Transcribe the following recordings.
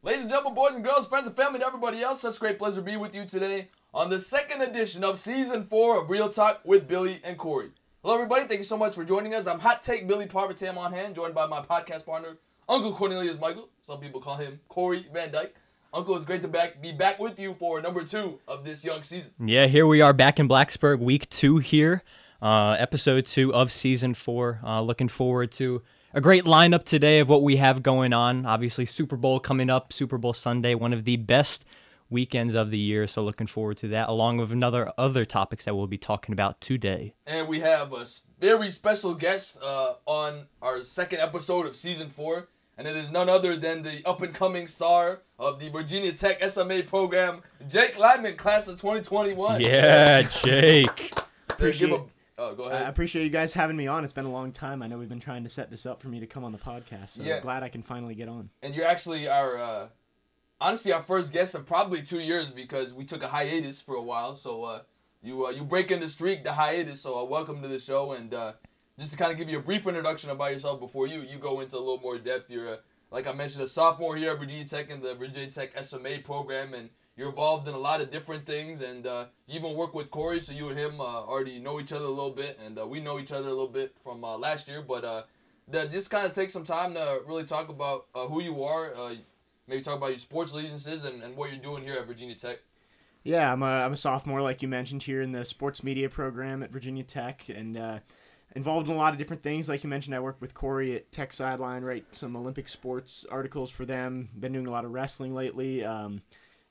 Ladies and gentlemen, boys and girls, friends and family, and everybody else, such great pleasure to be with you today on the second edition of Season 4 of Real Talk with Billy and Cory. Hello, everybody. Thank you so much for joining us. I'm Hot Take Billy Parvatam on hand, joined by my podcast partner, Uncle Cornelius Michael. Some people call him Cory Van Dyke. Uncle, it's great to be back with you for number 2 of this young season. Yeah, here we are back in Blacksburg, week 2 here, episode 2 of Season 4. Looking forward to a great lineup today of what we have going on. Obviously, Super Bowl coming up, Super Bowl Sunday, one of the best weekends of the year. So looking forward to that, along with other topics that we'll be talking about today. And we have a very special guest on our second episode of Season 4. And it is none other than the up-and-coming star of the Virginia Tech SMA program, Jake Lyman, class of 2021. Yeah, Jake. Go ahead. I appreciate you guys having me on. It's been a long time. I know we've been trying to set this up for me to come on the podcast, so I'm glad I can finally get on. And you're actually our first guest of probably 2 years because we took a hiatus for a while. So you break in the streak, the hiatus. So welcome to the show. And just to kind of give you a brief introduction about yourself before you go into a little more depth. You're, like I mentioned, a sophomore here at Virginia Tech in the Virginia Tech SMA program, and you're involved in a lot of different things, and you even work with Cory, so you and him already know each other a little bit, and we know each other a little bit from last year, but just kind of take some time to really talk about who you are, maybe talk about your sports allegiances and what you're doing here at Virginia Tech. Yeah, I'm a sophomore, like you mentioned, here in the sports media program at Virginia Tech, and involved in a lot of different things. Like you mentioned, I work with Cory at Tech Sideline, write some Olympic sports articles for them, been doing a lot of wrestling lately,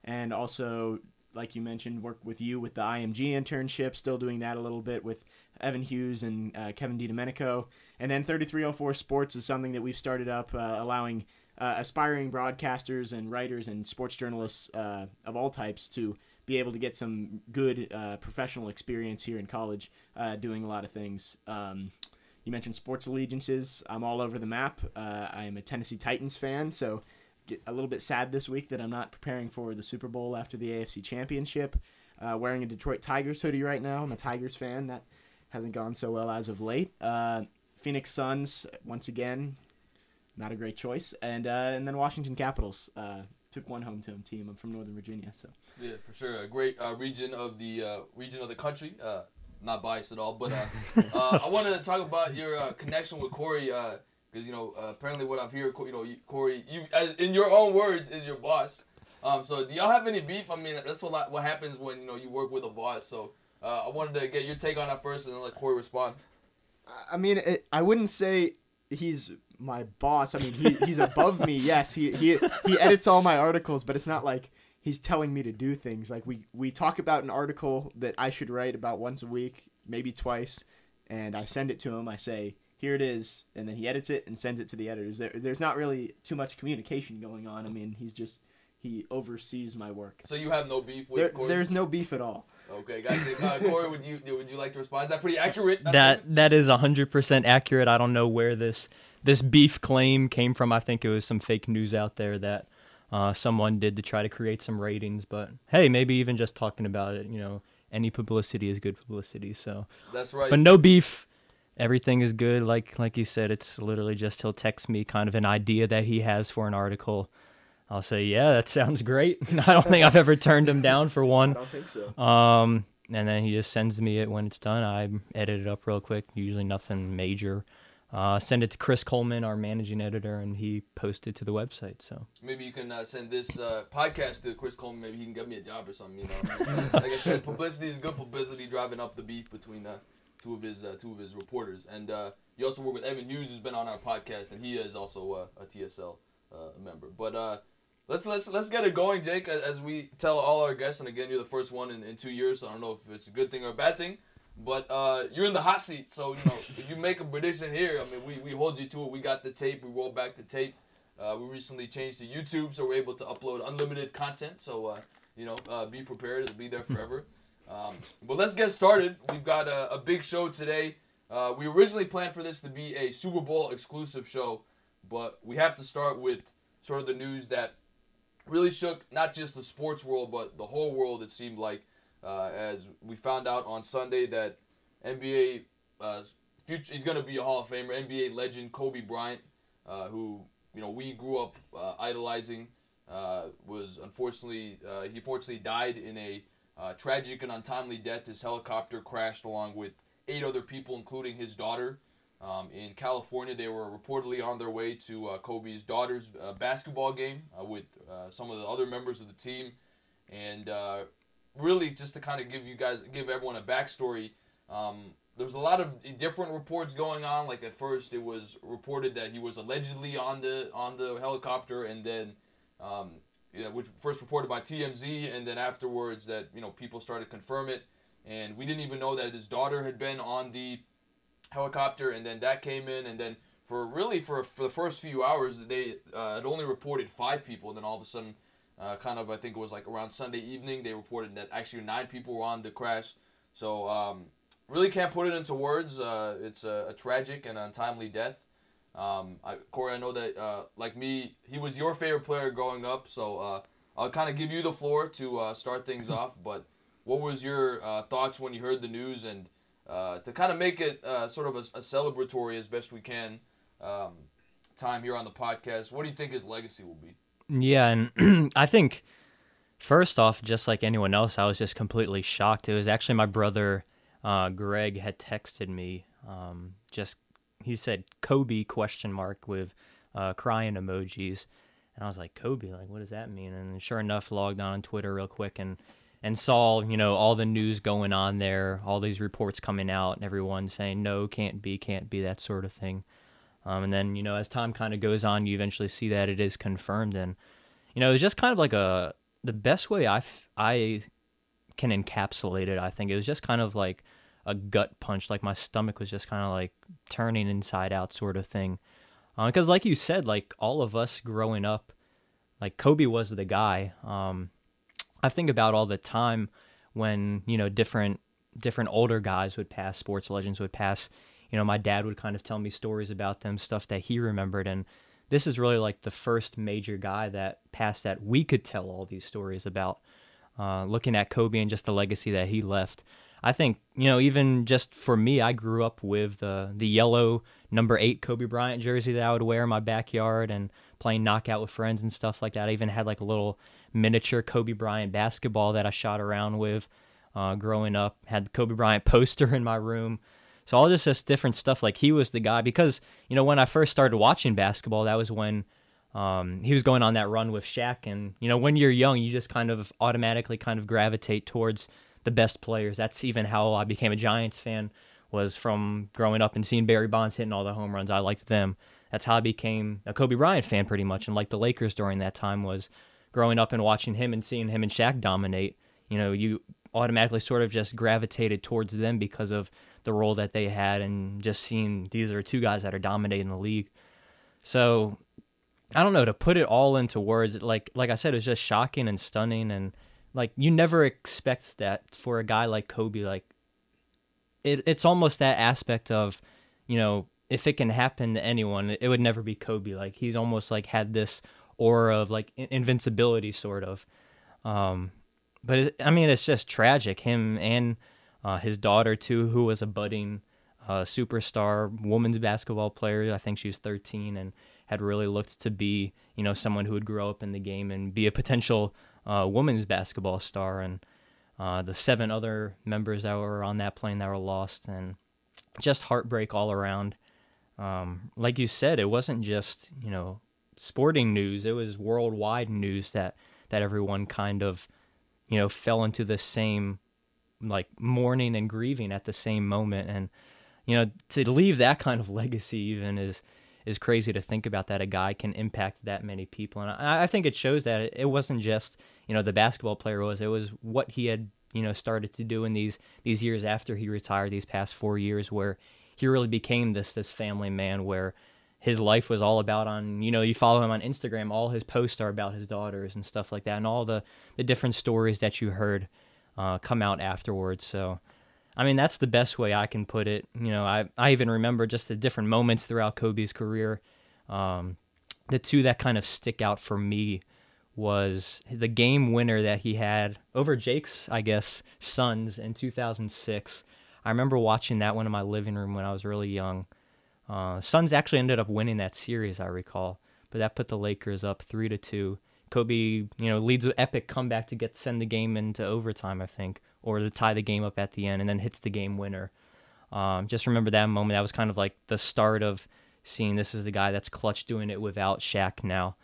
and also, like you mentioned, work with you with the IMG internship, still doing that a little bit with Evan Hughes and Kevin DiDomenico. And then 3304 Sports is something that we've started up, allowing aspiring broadcasters and writers and sports journalists of all types to be able to get some good professional experience here in college, doing a lot of things. You mentioned sports allegiances. I'm all over the map. I am a Tennessee Titans fan, so get a little bit sad this week that I'm not preparing for the Super Bowl after the AFC Championship. Wearing a Detroit Tigers hoodie right now. I'm a Tigers fan. That hasn't gone so well as of late. Phoenix Suns, once again, not a great choice. And then Washington Capitals. Took one home team. I'm from Northern Virginia, so yeah, for sure, a great region of the country. Not biased at all, but I wanted to talk about your connection with Cory. Because, apparently what I've heard, Cory, you, as in your own words, is your boss. So do y'all have any beef? I mean, that's what happens when, you work with a boss. So I wanted to get your take on that first and then let Cory respond. I mean, I wouldn't say he's my boss. I mean, he's above me. Yes, he edits all my articles, but it's not like he's telling me to do things. Like we talk about an article that I should write about once a week, maybe twice, and I send it to him. I say, here it is, and then he edits it and sends it to the editors. There's not really too much communication going on. I mean, he oversees my work. So you have no beef with Cory? There's no beef at all. Okay, guys. Cory, would you like to respond? Is that pretty accurate? That is 100% accurate. I don't know where this beef claim came from. I think it was some fake news out there that someone did to try to create some ratings. But hey, maybe even just talking about it, any publicity is good publicity. So that's right. But no beef. Everything is good. Like you said, it's literally just he'll text me kind of an idea that he has for an article. I'll say, yeah, that sounds great. I don't think I've ever turned him down for one. I don't think so. And then he just sends me it when it's done. I edit it up real quick, usually nothing major. Send it to Chris Coleman, our managing editor, and he posts it to the website. So maybe you can send this podcast to Chris Coleman. Maybe he can get me a job or something. Like I said, publicity is good publicity, driving up the beef between two of his reporters. And you also work with Evan Hughes, who's been on our podcast, and he is also a TSL member. But let's get it going, Jake. As we tell all our guests, and again, you're the first one in 2 years, so I don't know if it's a good thing or a bad thing. But you're in the hot seat, so if you make a prediction here, I mean, we hold you to it. We got the tape. We rolled back the tape. We recently changed to YouTube, so we're able to upload unlimited content. So be prepared. It'll be there forever. But let's get started. We've got a big show today. We originally planned for this to be a Super Bowl exclusive show, but we have to start with sort of the news that really shook not just the sports world, but the whole world, it seemed like, as we found out on Sunday that NBA he's going to be a Hall of Famer, NBA legend Kobe Bryant, who we grew up idolizing. was unfortunately he unfortunately died in a tragic and untimely death. His helicopter crashed along with 8 other people, including his daughter. In California, they were reportedly on their way to Kobe's daughter's basketball game with some of the other members of the team. And really, just to kind of give everyone a backstory, there's a lot of different reports going on. Like at first, it was reported that he was allegedly on the helicopter, and then which first reported by TMZ, and then afterwards that people started to confirm it, and we didn't even know that his daughter had been on the helicopter, and then that came in, and then for the first few hours they had only reported 5 people, and then all of a sudden, I think it was like around Sunday evening, they reported that actually 9 people were on the crash. So really can't put it into words. It's a tragic and untimely death. Cory, I know that like me, he was your favorite player growing up, so I'll kind of give you the floor to start things off. But what was your thoughts when you heard the news, and to kind of make it sort of a celebratory as best we can time here on the podcast, what do you think his legacy will be? Yeah, and I think first off, just like anyone else, I was just completely shocked. It was actually my brother Greg had texted me. He said Kobe ? With crying emojis, and I was like, Kobe, like what does that mean? And sure enough, logged on Twitter real quick and saw all the news going on there, all these reports coming out, and everyone saying no, can't be, that sort of thing. And then as time kind of goes on, you eventually see that it is confirmed, and it was just kind of like the best way I can encapsulate it. I think it was just kind of like a gut punch, like my stomach was just kind of like turning inside out sort of thing. Because like you said, like all of us growing up, like Kobe was the guy. I think about all the time when, different older guys would pass, sports legends would pass. My dad would kind of tell me stories about them, stuff that he remembered. And this is really like the first major guy that passed that we could tell all these stories about, looking at Kobe and just the legacy that he left. I think, even just for me, I grew up with the yellow number 8 Kobe Bryant jersey that I would wear in my backyard and playing knockout with friends and stuff like that. I even had like a little miniature Kobe Bryant basketball that I shot around with growing up. Had the Kobe Bryant poster in my room. So all just this different stuff. Like he was the guy because, when I first started watching basketball, that was when he was going on that run with Shaq. And, when you're young, you just kind of automatically kind of gravitate towards the best players. That's even how I became a Giants fan, was from growing up and seeing Barry Bonds hitting all the home runs. I liked them. That's how I became a Kobe Bryant fan pretty much, and like the Lakers during that time, was growing up and watching him and seeing him and Shaq dominate. You automatically sort of just gravitated towards them because of the role that they had, and just seeing these are 2 guys that are dominating the league. So I don't know, to put it all into words, like I said, it was just shocking and stunning, and like you never expect that for a guy like Kobe. Like it's almost that aspect of, if it can happen to anyone, it would never be Kobe. Like he's almost like had this aura of like invincibility sort of. But it's just tragic. Him and his daughter too, who was a budding superstar women's basketball player. I think she was 13 and had really looked to be, someone who would grow up in the game and be a potential women's basketball star. And the 7 other members that were on that plane that were lost, and just heartbreak all around. Like you said, it wasn't just, sporting news. It was worldwide news that everyone kind of, fell into the same, like, mourning and grieving at the same moment. And, to leave that kind of legacy even is crazy to think about, that a guy can impact that many people. And I think it shows that it wasn't just, the basketball player it was what he had, started to do in these years after he retired, these past 4 years, where he really became this family man, where his life was all about you follow him on Instagram, all his posts are about his daughters and stuff like that, and all the different stories that you heard come out afterwards. So, that's the best way I can put it. I even remember just the different moments throughout Kobe's career. The 2 that kind of stick out for me was the game winner that he had over Jake's, Suns in 2006. I remember watching that one in my living room when I was really young. Suns actually ended up winning that series, I recall, but that put the Lakers up 3-2. Kobe, leads an epic comeback to send the game into overtime, I think, or to tie the game up at the end, and then hits the game winner. Just remember that moment. That was kind of like the start of seeing this is the guy that's clutch doing it without Shaq now.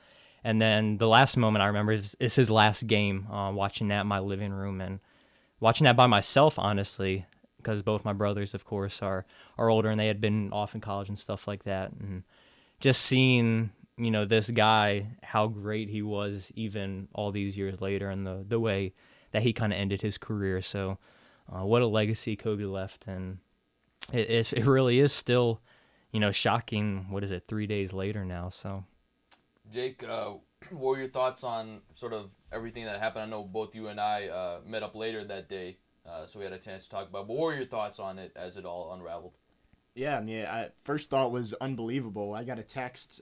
And then the last moment I remember is his last game, watching that in my living room and watching that by myself, honestly, because both my brothers, of course, are older and they had been off in college and stuff like that. And just seeing, this guy, how great he was even all these years later and the way that he kind of ended his career. So what a legacy Kobe left. And it really is still, shocking. What is it, 3 days later now? So, Jake, what were your thoughts on sort of everything that happened? I know both you and I met up later that day, so we had a chance to talk about it. But what were your thoughts on it as it all unraveled? Yeah, first thought was unbelievable. I got a text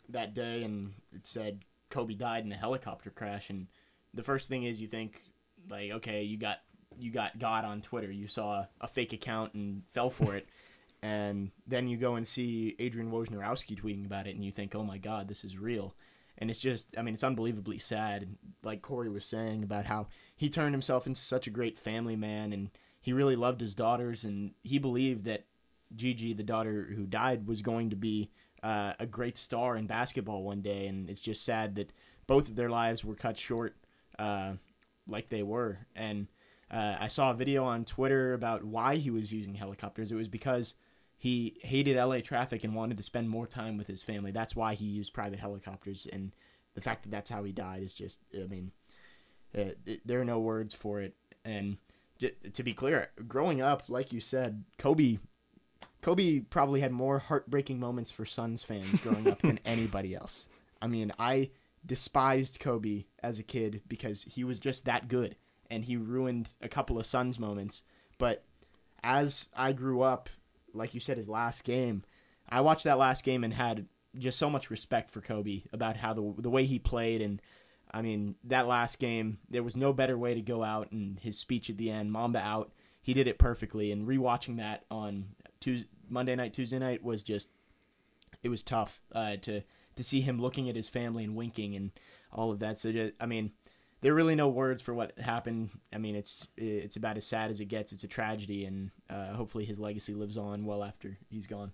that day, and it said Kobe died in a helicopter crash. And the first thing is you think, like, okay, you got God on Twitter. You saw a fake account and fell for it. And then you go and see Adrian Wojnarowski tweeting about it, and you think, oh, my God, this is real. And it's just, it's unbelievably sad. Like Cory was saying about how he turned himself into such a great family man, and he really loved his daughters, and he believed that Gigi, the daughter who died, was going to be a great star in basketball one day. And it's just sad that both of their lives were cut short like they were. And I saw a video on Twitter about why he was using helicopters. It was because he hated LA traffic and wanted to spend more time with his family. That's why he used private helicopters. And the fact that that's how he died is just, there are no words for it. And to be clear, growing up, like you said, Kobe probably had more heartbreaking moments for Suns fans growing up than anybody else. I despised Kobe as a kid because he was just that good, and he ruined a couple of Suns moments. But as I grew up, like you said, his last game, I watched that last game and had just so much respect for Kobe about how the way he played. And that last game, there was no better way to go out. And his speech at the end, Mamba out, he did it perfectly. And rewatching that on Monday night, Tuesday night was just, it was tough to see him looking at his family and winking and all of that. So there are really no words for what happened. It's about as sad as it gets. It's a tragedy, and hopefully his legacy lives on well after he's gone.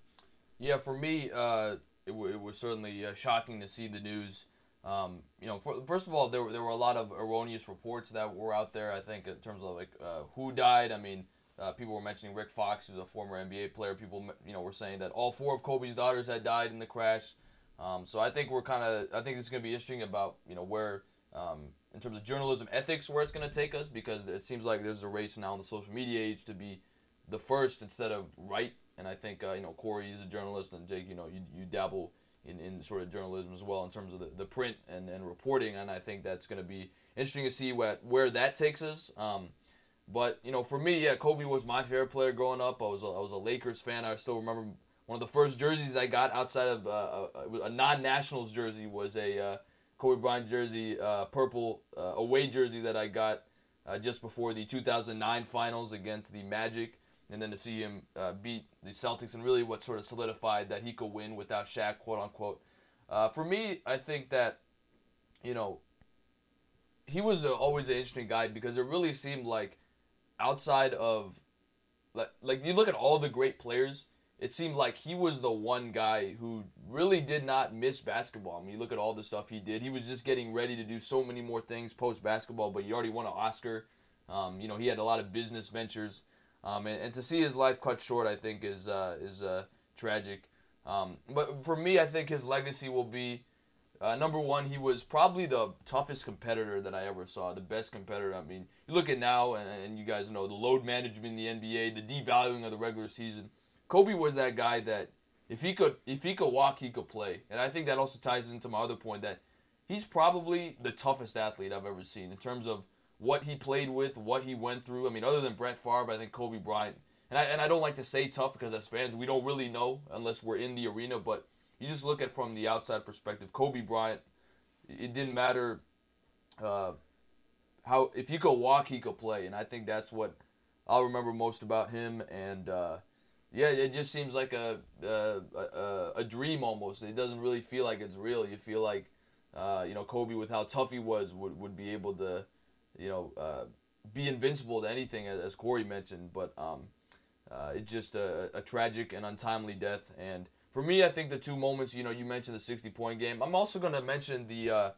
Yeah, for me, it was certainly shocking to see the news. First of all, there were a lot of erroneous reports that were out there. I think in terms of who died. People were mentioning Rick Fox, who's a former NBA player. People, were saying that all 4 of Kobe's daughters had died in the crash. So I think I think it's going to be interesting about, where, in terms of journalism ethics, where it's going to take us, because it seems like there's a race now in the social media age to be the first instead of right. And I think, Cory is a journalist, and Jake, you dabble in sort of journalism as well in terms of the print and reporting. And I think that's going to be interesting to see where that takes us. But, for me, yeah, Kobe was my favorite player growing up. I was a Lakers fan. I still remember one of the first jerseys I got outside of a non-Nationals jersey was a Kobe Bryant jersey, purple away jersey that I got just before the 2009 finals against the Magic. And then to see him beat the Celtics and really what sort of solidified that he could win without Shaq, quote unquote. For me, I think that, he was always an interesting guy because it really seemed like outside of, like you look at all the great players, it seemed like he was the one guy who really did not miss basketball. You look at all the stuff he did. He was just getting ready to do so many more things post-basketball, but he already won an Oscar. He had a lot of business ventures. And to see his life cut short, I think, is tragic. But for me, I think his legacy will be, number one, he was probably the toughest competitor that I ever saw, the best competitor. You look at now, and you guys know, the load management in the NBA, the devaluing of the regular season. Kobe was that guy that if he could walk, he could play. And I think that also ties into my other point that he's probably the toughest athlete I've ever seen in terms of what he played with, what he went through. Other than Brett Favre, I think Kobe Bryant. And I don't like to say tough because as fans, we don't really know unless we're in the arena. But you just look at from the outside perspective, Kobe Bryant, it didn't matter if he could walk, he could play. And I think that's what I'll remember most about him. And it just seems like a dream almost. It doesn't really feel like it's real. You feel like Kobe, with how tough he was, would be able to, be invincible to anything, as Cory mentioned. But it's just a tragic and untimely death. And for me, I think the two moments, you mentioned the 60-point game. I'm also going to mention the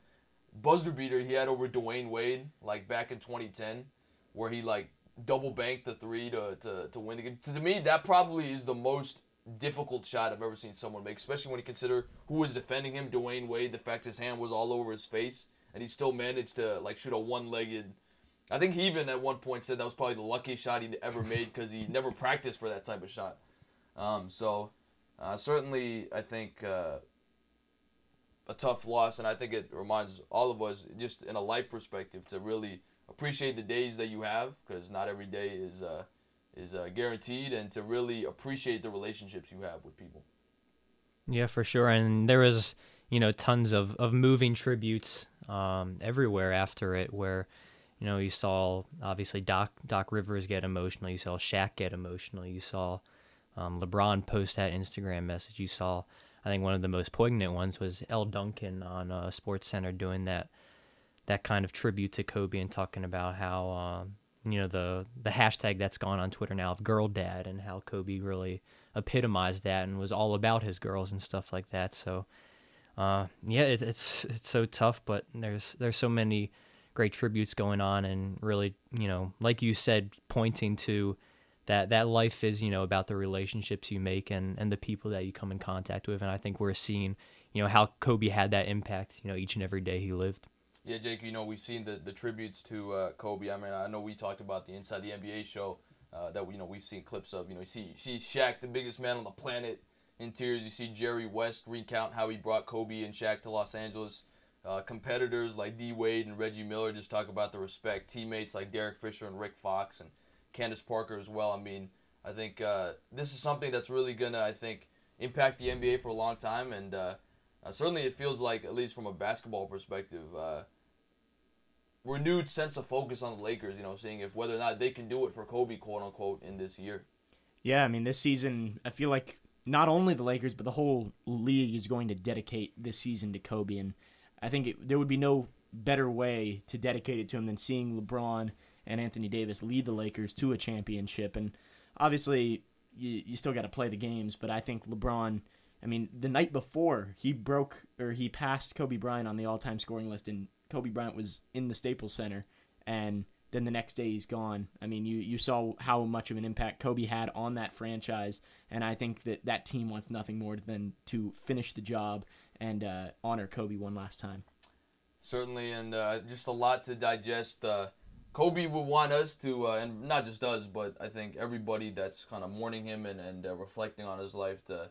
buzzer beater he had over Dwayne Wade, like back in 2010, where he like double banked the three to win the game. To me, that probably is the most difficult shot I've ever seen someone make, especially when you consider who was defending him, Dwayne Wade, the fact his hand was all over his face, and he still managed to like shoot a one-legged. I think he even at one point said that was probably the luckiest shot he'd ever made because he never practiced for that type of shot. Certainly, I think a tough loss, and I think it reminds all of us, just in a life perspective, to really appreciate the days that you have, because not every day is guaranteed, and to really appreciate the relationships you have with people. Yeah, for sure. And there was, tons of moving tributes everywhere after it, where, you saw obviously Doc Rivers get emotional. You saw Shaq get emotional. You saw LeBron post that Instagram message. You saw, I think one of the most poignant ones was Elle Duncan on SportsCenter doing that kind of tribute to Kobe and talking about how the hashtag that's gone on Twitter now of girl dad, and how Kobe really epitomized that and was all about his girls and stuff like that. So it's so tough, but there's so many great tributes going on, and really, like you said, pointing to that life is, about the relationships you make and the people that you come in contact with. And I think we're seeing, how Kobe had that impact, each and every day he lived. Yeah, Jake, we've seen the tributes to Kobe. I mean, I know we talked about the Inside the NBA show that we've seen clips of. You see Shaq, the biggest man on the planet, in tears. You see Jerry West recount how he brought Kobe and Shaq to Los Angeles. Competitors like D. Wade and Reggie Miller just talk about the respect. Teammates like Derek Fisher and Rick Fox and Candace Parker as well. I mean, I think this is something that's really going to, impact the NBA for a long time. And certainly it feels like, at least from a basketball perspective, renewed sense of focus on the Lakers, seeing if whether or not they can do it for Kobe, quote-unquote, in this year. Yeah, I mean, this season, I feel like not only the Lakers, but the whole league is going to dedicate this season to Kobe. And I think there would be no better way to dedicate it to him than seeing LeBron and Anthony Davis lead the Lakers to a championship. And obviously, you still got to play the games, but I think LeBron, I mean, the night before, he passed Kobe Bryant on the all-time scoring list, and Kobe Bryant was in the Staples Center, and then the next day he's gone. I mean, you saw how much of an impact Kobe had on that franchise, and I think that team wants nothing more than to finish the job and honor Kobe one last time. Certainly, and just a lot to digest. Kobe would want us to, and not just us, but I think everybody that's kind of mourning him and reflecting on his life to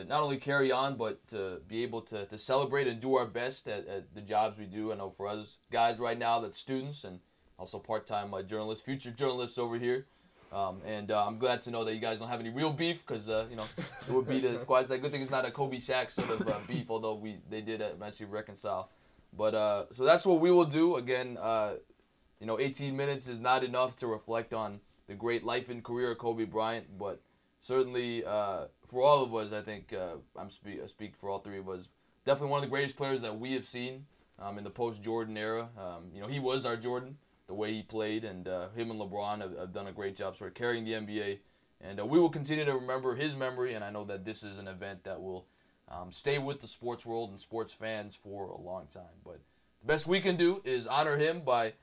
not only carry on, but to be able to celebrate and do our best at the jobs we do. I know for us guys right now, that's students and also part-time journalists, future journalists over here. I'm glad to know that you guys don't have any real beef, because it would be the squad's that good thing it's not a Kobe Shaq sort of beef, although they did eventually reconcile. But so that's what we will do. Again, 18 minutes is not enough to reflect on the great life and career of Kobe Bryant, but certainly for all of us, I think I speak for all three of us, definitely one of the greatest players that we have seen in the post-Jordan era. He was our Jordan, the way he played, and him and LeBron have done a great job sort of carrying the NBA. And we will continue to remember his memory, and I know that this is an event that will stay with the sports world and sports fans for a long time. But the best we can do is honor him by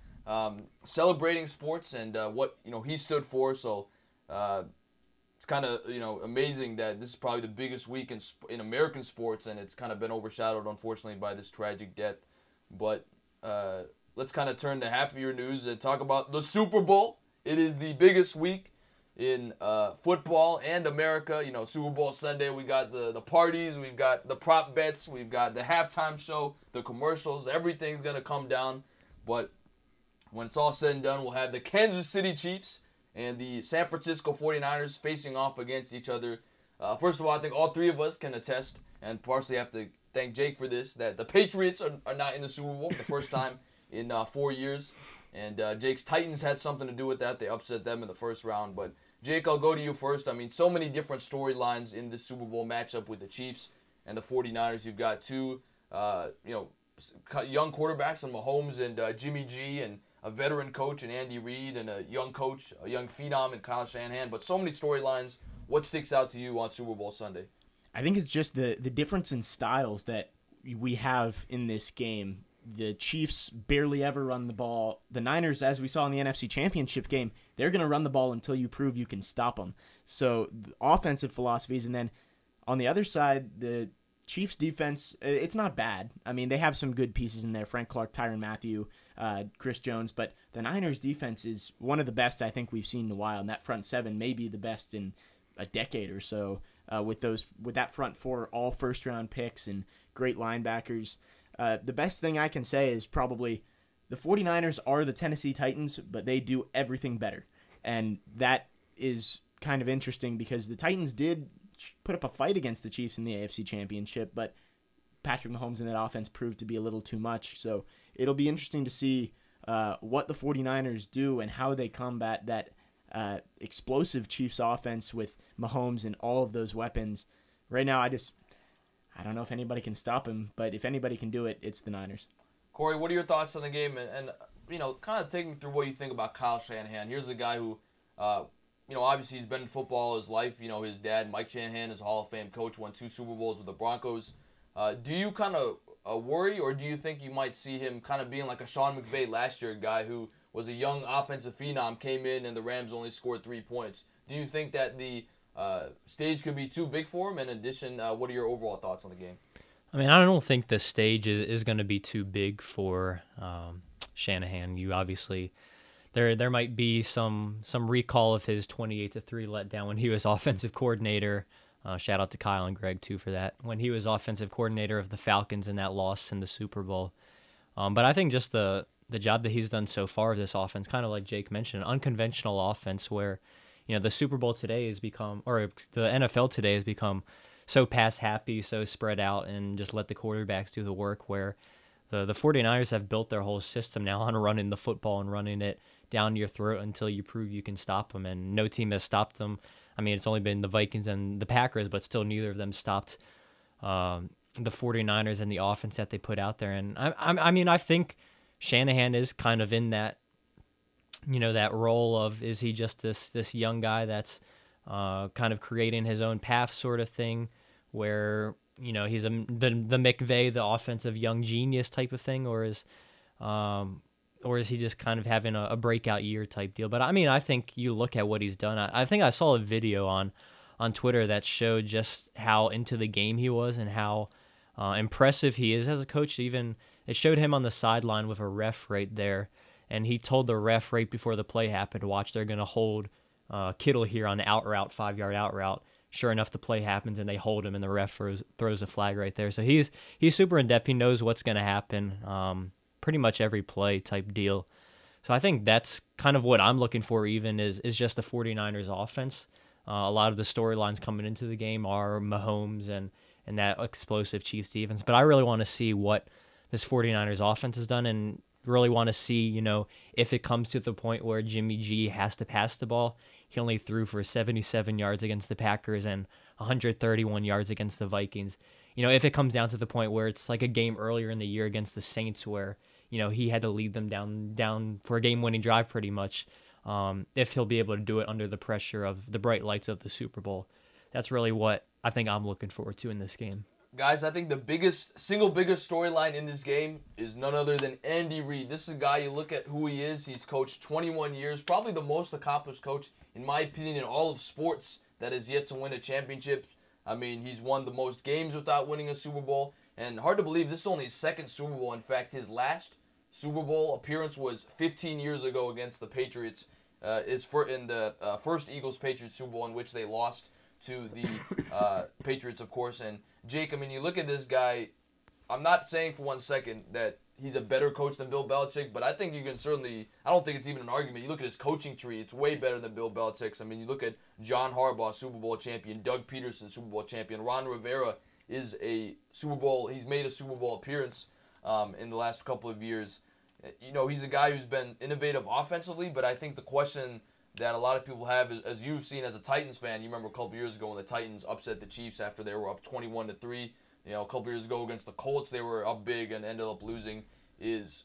celebrating sports and what he stood for. So it's kind of amazing that this is probably the biggest week in American sports, and it's kind of been overshadowed, unfortunately, by this tragic death. But let's kind of turn to happier news and talk about the Super Bowl. It is the biggest week in football and America. Super Bowl Sunday, we got the parties, we've got the prop bets, we've got the halftime show, the commercials. Everything's going to come down. But when it's all said and done, we'll have the Kansas City Chiefs and the San Francisco 49ers facing off against each other. First of all, I think all three of us can attest, and partially have to thank Jake for this, that the Patriots are not in the Super Bowl for the first time in 4 years. And Jake's Titans had something to do with that. They upset them in the first round. But Jake, I'll go to you first. I mean, so many different storylines in this Super Bowl matchup with the Chiefs and the 49ers. You've got two young quarterbacks and Mahomes and Jimmy G, and a veteran coach and Andy Reid, and a young coach, a young phenom and Kyle Shanahan. But so many storylines. What sticks out to you on Super Bowl Sunday? I think it's just the difference in styles that we have in this game. The Chiefs barely ever run the ball. The Niners, as we saw in the NFC Championship game, they're going to run the ball until you prove you can stop them. So offensive philosophies, and then on the other side, the Chiefs defense, it's not bad. I mean, they have some good pieces in there. Frank Clark, Tyrann Mathieu, Chris Jones. But the Niners defense is one of the best I think we've seen in a while. And that front seven may be the best in a decade or so with that front four, all first-round picks and great linebackers. The best thing I can say is probably the 49ers are the Tennessee Titans, but they do everything better. And that is kind of interesting because the Titans did put up a fight against the Chiefs in the AFC Championship, but Patrick Mahomes and that offense proved to be a little too much. So it'll be interesting to see what the 49ers do and how they combat that explosive Chiefs offense with Mahomes and all of those weapons. Right now, I don't know if anybody can stop him, but if anybody can do it, it's the Niners. Corey, what are your thoughts on the game? And kind of take me through what you think about Kyle Shanahan. Here's a guy who, obviously he's been in football his life. His dad, Mike Shanahan, is a Hall of Fame coach, won 2 Super Bowls with the Broncos. Do you kind of worry, or do you think you might see him kind of being like a Sean McVay last year, a guy who was a young offensive phenom, came in and the Rams only scored 3 points? Do you think that the stage could be too big for him? And in addition, what are your overall thoughts on the game? I mean, I don't think the stage is going to be too big for Shanahan. You obviously, there might be some recall of his 28-3 letdown when he was offensive coordinator. Shout out to Kyle and Greg too for that. When he was offensive coordinator of the Falcons in that loss in the Super Bowl. But I think just the job that he's done so far of this offense, kind of like Jake mentioned, an unconventional offense where, the Super Bowl today has become, or the NFL today has become so pass happy, so spread out, and just let the quarterbacks do the work, where the 49ers have built their whole system now on running the football and running it down your throat until you prove you can stop them, and no team has stopped them. I mean, it's only been the Vikings and the Packers, but still neither of them stopped the 49ers and the offense that they put out there. And I think Shanahan is kind of in that, that role of, is he just this young guy that's kind of creating his own path sort of thing, where he's the McVay, the offensive young genius type of thing, or is he just kind of having a breakout year type deal? But I mean, I think you look at what he's done. I think I saw a video on Twitter that showed just how into the game he was and how impressive he is as a coach. Even it showed him on the sideline with a ref right there, and he told the ref right before the play happened, watch, they're going to hold Kittle here on the out route, 5-yard out route. Sure enough, the play happens, and they hold him, and the ref throws a flag right there. So he's super in-depth. He knows what's going to happen pretty much every play type deal. So I think that's kind of what I'm looking for even is just the 49ers offense. A lot of the storylines coming into the game are Mahomes and that explosive Chiefs defense. But I really want to see what this 49ers offense has done, and really want to see, if it comes to the point where Jimmy G has to pass the ball. He only threw for 77 yards against the Packers and 131 yards against the Vikings. If it comes down to the point where it's like a game earlier in the year against the Saints where, he had to lead them down for a game-winning drive pretty much, if he'll be able to do it under the pressure of the bright lights of the Super Bowl. That's really what I think I'm looking forward to in this game. Guys, I think the single biggest storyline in this game is none other than Andy Reid. This is a guy, you look at who he is. He's coached 21 years, probably the most accomplished coach, in my opinion, in all of sports that has yet to win a championship. I mean, he's won the most games without winning a Super Bowl. And hard to believe, this is only his second Super Bowl. In fact, his last Super Bowl appearance was 15 years ago against the Patriots. In the first Eagles-Patriots Super Bowl, in which they lost to the Patriots, of course. And Jake, I mean, you look at this guy, I'm not saying for 1 second that he's a better coach than Bill Belichick, but I think you can certainly, I don't think it's even an argument. You look at his coaching tree, it's way better than Bill Belichick's. I mean, you look at John Harbaugh, Super Bowl champion, Doug Peterson, Super Bowl champion, Ron Rivera is a Super Bowl, he's made a Super Bowl appearance in the last couple of years. He's a guy who's been innovative offensively, but I think the question that a lot of people have, as you've seen as a Titans fan, you remember a couple years ago when the Titans upset the Chiefs after they were up 21-3. a couple years ago against the Colts, they were up big and ended up losing, is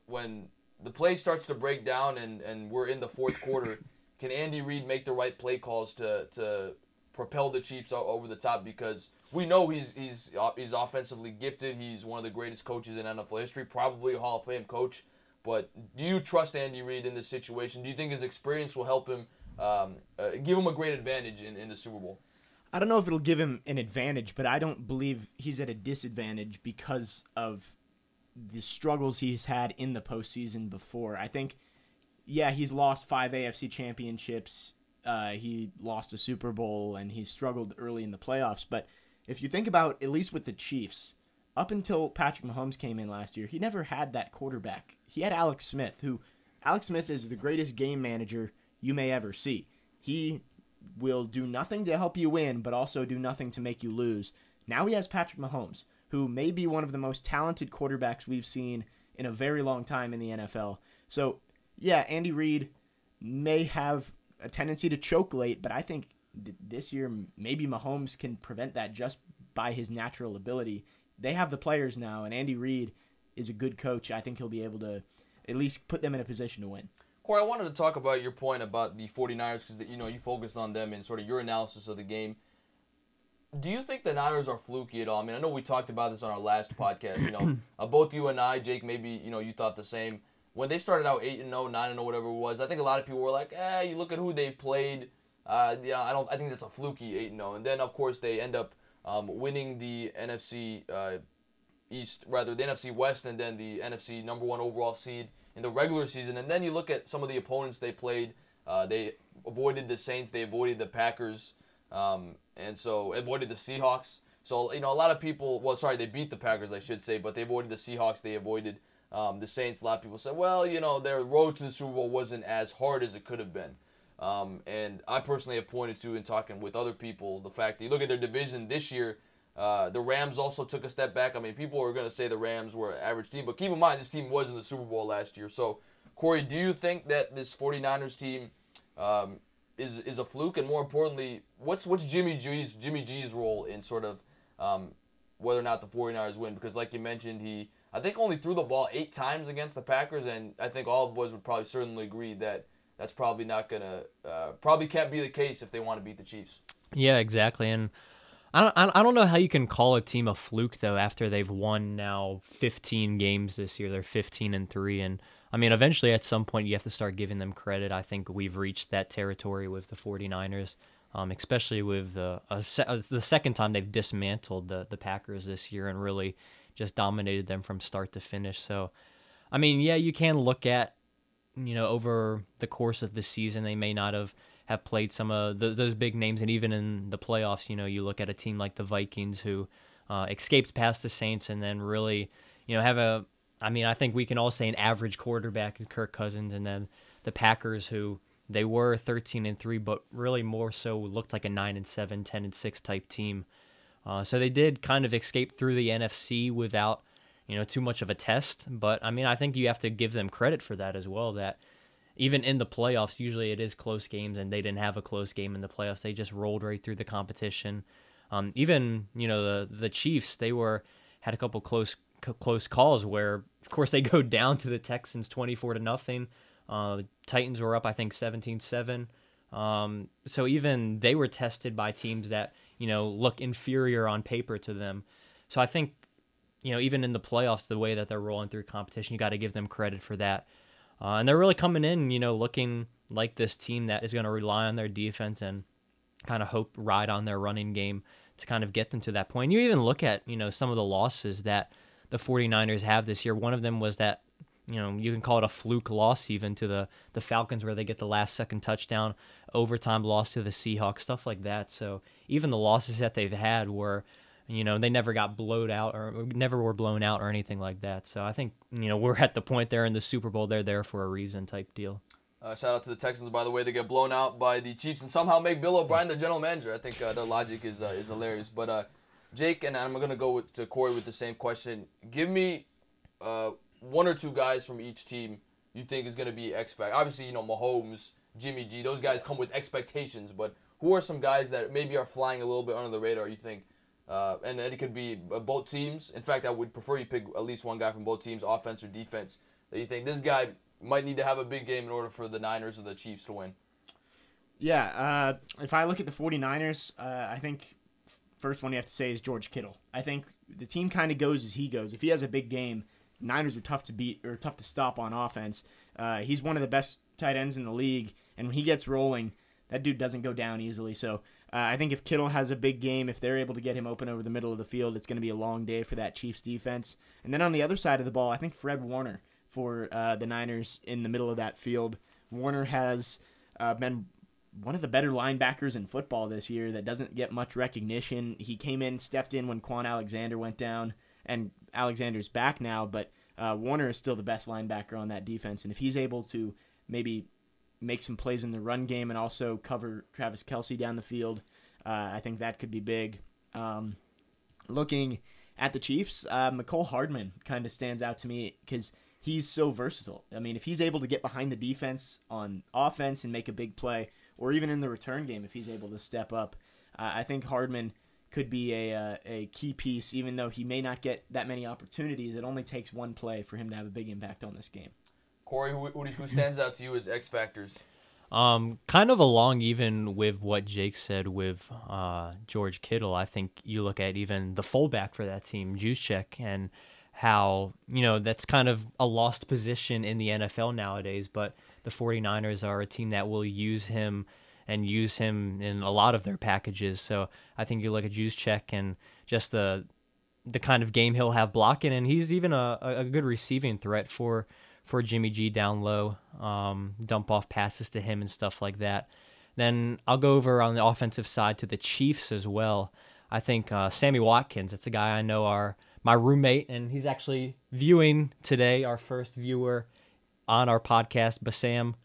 when the play starts to break down and we're in the fourth quarter, can Andy Reid make the right play calls to propel the Chiefs over the top? Because we know he's offensively gifted. He's one of the greatest coaches in NFL history, probably a Hall of Fame coach. But do you trust Andy Reid in this situation? Do you think his experience will help him, give him a great advantage in the Super Bowl? I don't know if it'll give him an advantage, but I don't believe he's at a disadvantage because of the struggles he's had in the postseason before. I think, yeah, he's lost 5 AFC championships. He lost a Super Bowl, and he struggled early in the playoffs. But if you think about, at least with the Chiefs, up until Patrick Mahomes came in last year, he never had that quarterback. He had Alex Smith, Alex Smith is the greatest game manager you may ever see. He will do nothing to help you win, but also do nothing to make you lose. Now he has Patrick Mahomes, who may be one of the most talented quarterbacks we've seen in a very long time in the NFL. So, yeah, Andy Reid may have a tendency to choke late, but I think this year maybe Mahomes can prevent that just by his natural ability. They have the players now, and Andy Reid is a good coach. I think he'll be able to at least put them in a position to win. Corey, I wanted to talk about your point about the 49ers because you focused on them in sort of your analysis of the game. Do you think the Niners are fluky at all? I mean, I know we talked about this on our last podcast. Both you and I, Jake, maybe you thought the same. When they started out 8-0, 9-0, whatever it was, I think a lot of people were like, you look at who they've played. I think that's a fluky 8-0. And then of course they end up winning the NFC East, rather the NFC West, and then the NFC number 1 overall seed in the regular season. And then you look at some of the opponents they played. They avoided the Saints, they avoided the Packers, and so avoided the Seahawks. So a lot of people, they beat the Packers, I should say, but they avoided the Seahawks, they avoided the Saints. A lot of people said, their road to the Super Bowl wasn't as hard as it could have been. And I personally have pointed to, in talking with other people, the fact that you look at their division this year, the Rams also took a step back. I mean, people are going to say the Rams were an average team, but keep in mind this team was in the Super Bowl last year. So, Corey, do you think that this 49ers team is a fluke? And more importantly, what's Jimmy G's role in sort of whether or not the 49ers win? Because like you mentioned, I think only threw the ball 8 times against the Packers, and I think all of us would probably certainly agree that that's probably not going to probably can't be the case if they want to beat the Chiefs. Yeah, exactly. And I don't know how you can call a team a fluke though after they've won now 15 games this year. They're 15-3, and I mean eventually at some point you have to start giving them credit. I think we've reached that territory with the 49ers, especially with the second time they've dismantled the Packers this year and really just dominated them from start to finish. So, I mean, yeah, you can look at over the course of the season they may not have played some of those big names, and even in the playoffs, you look at a team like the Vikings who escaped past the Saints and then really, have I think we can all say an average quarterback in Kirk Cousins, and then the Packers who they were 13-3, but really more so looked like a 9-7, 10-6 type team. So they did kind of escape through the NFC without, too much of a test. But, I mean, I think you have to give them credit for that as well, that even in the playoffs, usually it is close games, and they didn't have a close game in the playoffs. They just rolled right through the competition. Even, the Chiefs, they had a couple close calls where, of course, they go down to the Texans 24-0. The Titans were up, I think, 17-7. So even they were tested by teams that, look inferior on paper to them. So I think, even in the playoffs, the way that they're rolling through competition, you got to give them credit for that. And they're really coming in, looking like this team that is going to rely on their defense and kind of ride on their running game to kind of get them to that point. You even look at, some of the losses that the 49ers have this year. One of them was that, you can call it a fluke loss even to the Falcons where they get the last second touchdown, overtime loss to the Seahawks, stuff like that. So even the losses that they've had were, they never got blown out or never were blown out or anything like that. So I think, we're at the point there in the Super Bowl, they're there for a reason type deal. Shout out to the Texans, by the way. They get blown out by the Chiefs and somehow make Bill O'Brien their general manager. I think the logic is hilarious. But Jake, and I'm going to go to Corey with the same question. Give me one or two guys from each team you think is going to be X-Factor. Obviously, Mahomes, Jimmy G, those guys come with expectations. But who are some guys that maybe are flying a little bit under the radar you think And it could be both teams. In fact, I would prefer you pick at least one guy from both teams, offense or defense, that you think this guy might need to have a big game in order for the Niners or the Chiefs to win. Yeah, if I look at the 49ers, I think first one you have to say is George Kittle. I think the team kind of goes as he goes. If he has a big game, Niners are tough to beat or tough to stop on offense. He's one of the best tight ends in the league, and when he gets rolling, that dude doesn't go down easily. So I think if Kittle has a big game, if they're able to get him open over the middle of the field, it's going to be a long day for that Chiefs defense. And then on the other side of the ball, I think Fred Warner for the Niners in the middle of that field. Warner has been one of the better linebackers in football this year that doesn't get much recognition. He came in, stepped in when Quan Alexander went down, and Alexander's back now, but Warner is still the best linebacker on that defense. And if he's able to maybe make some plays in the run game and also cover Travis Kelce down the field, I think that could be big. Looking at the Chiefs, McCole Hardman kind of stands out to me because he's so versatile. I mean, if he's able to get behind the defense on offense and make a big play, or even in the return game if he's able to step up, I think Hardman could be a key piece. Even though he may not get that many opportunities, it only takes one play for him to have a big impact on this game. Corey, who stands out to you as X factors? Kind of along even with what Jake said with George Kittle. I think you look at even the fullback for that team, Juszczyk, and how, that's kind of a lost position in the NFL nowadays, but the 49ers are a team that will use him and use him in a lot of their packages. So I think you look at Juszczyk and just the kind of game he'll have blocking, and he's even a good receiving threat for Jimmy G down low, dump off passes to him and stuff like that. Then I'll go over on the offensive side to the Chiefs as well. I think Sammy Watkins, that's a guy I know my roommate, and he's actually viewing today, our first viewer on our podcast. Bassam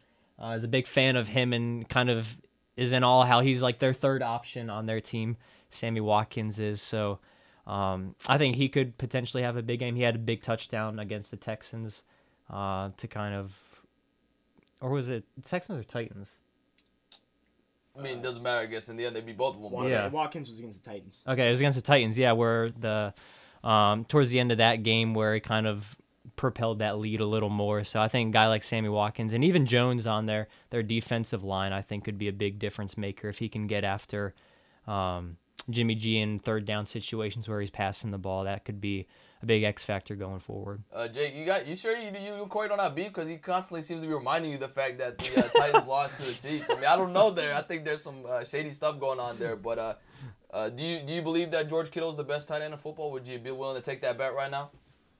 is a big fan of him and kind of is in all how he's like their third option on their team. Sammy Watkins is. So I think he could potentially have a big game. He had a big touchdown against the Texans to kind of, or was it Texans or Titans? I mean, it doesn't matter, I guess. In the end, they'd be both of them. Yeah. Watkins was against the Titans. Okay, it was against the Titans, yeah, where the towards the end of that game where he kind of propelled that lead a little more. So I think a guy like Sammy Watkins and even Jones on their defensive line, I think could be a big difference maker if he can get after Jimmy G in third down situations where he's passing the ball. That could be a big X factor going forward. Jake, you sure you and Corey don't have beef? Because he constantly seems to be reminding you the fact that the Titans lost to the Chiefs. I mean, I don't know there. I think there's some shady stuff going on there. But do you believe that George Kittle is the best tight end in football? Would you be willing to take that bet right now?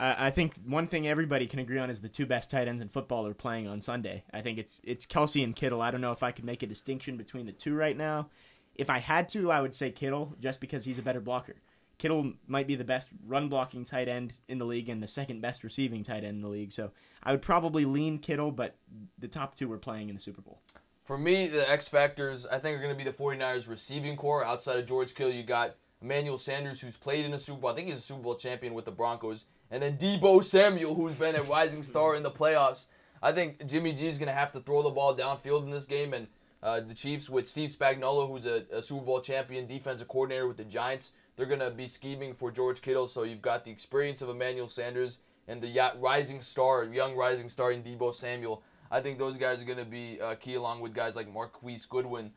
I think one thing everybody can agree on is the two best tight ends in football are playing on Sunday. I think it's Kelce and Kittle. I don't know if I could make a distinction between the two right now. If I had to, I would say Kittle just because he's a better blocker. Kittle might be the best run-blocking tight end in the league and the second best receiving tight end in the league. So I would probably lean Kittle, but the top two are playing in the Super Bowl. For me, the X factors, I think, are going to be the 49ers receiving core. Outside of George Kittle, you got Emmanuel Sanders, who's played in the Super Bowl. I think he's a Super Bowl champion with the Broncos. And then Deebo Samuel, who's been a rising star in the playoffs. I think Jimmy G is going to have to throw the ball downfield in this game. And the Chiefs, with Steve Spagnuolo, who's a Super Bowl champion defensive coordinator with the Giants, they're going to be scheming for George Kittle. So you've got the experience of Emmanuel Sanders and the young rising star in Deebo Samuel. I think those guys are going to be key, along with guys like Marquise Goodwin,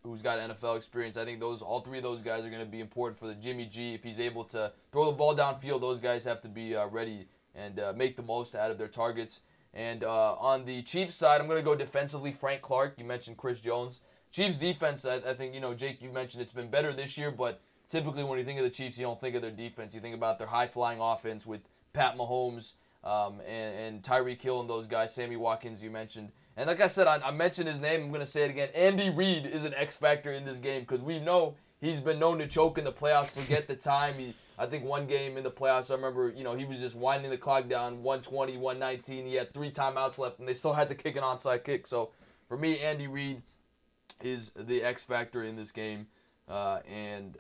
who's got NFL experience. I think all three of those guys are going to be important for the Jimmy G. If he's able to throw the ball downfield, those guys have to be ready and make the most out of their targets. And on the Chiefs side, I'm going to go defensively. Frank Clark, you mentioned Chris Jones. Chiefs defense, I think, Jake, you mentioned it's been better this year, but typically when you think of the Chiefs, you don't think of their defense. You think about their high-flying offense with Pat Mahomes and Tyreek Hill and those guys. Sammy Watkins, you mentioned. And like I said, I mentioned his name. I'm going to say it again. Andy Reid is an X factor in this game because we know he's been known to choke in the playoffs, forget the time. I think one game in the playoffs, I remember, he was just winding the clock down, 120, 119. He had 3 timeouts left, and they still had to kick an onside kick. So for me, Andy Reid is the X factor in this game. And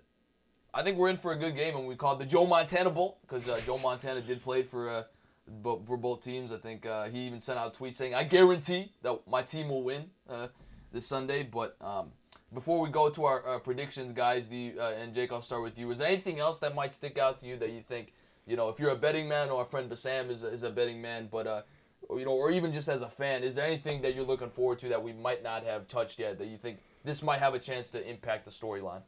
I think we're in for a good game, and we call it the Joe Montana Bowl because Joe Montana did play for both teams. I think he even sent out a tweet saying, I guarantee that my team will win this Sunday. But before we go to our predictions, guys, and Jake, I'll start with you. Is there anything else that might stick out to you that you think, if you're a betting man, or our friend Bassam is a betting man, but or even just as a fan, is there anything that you're looking forward to that we might not have touched yet that you think this might have a chance to impact the storyline?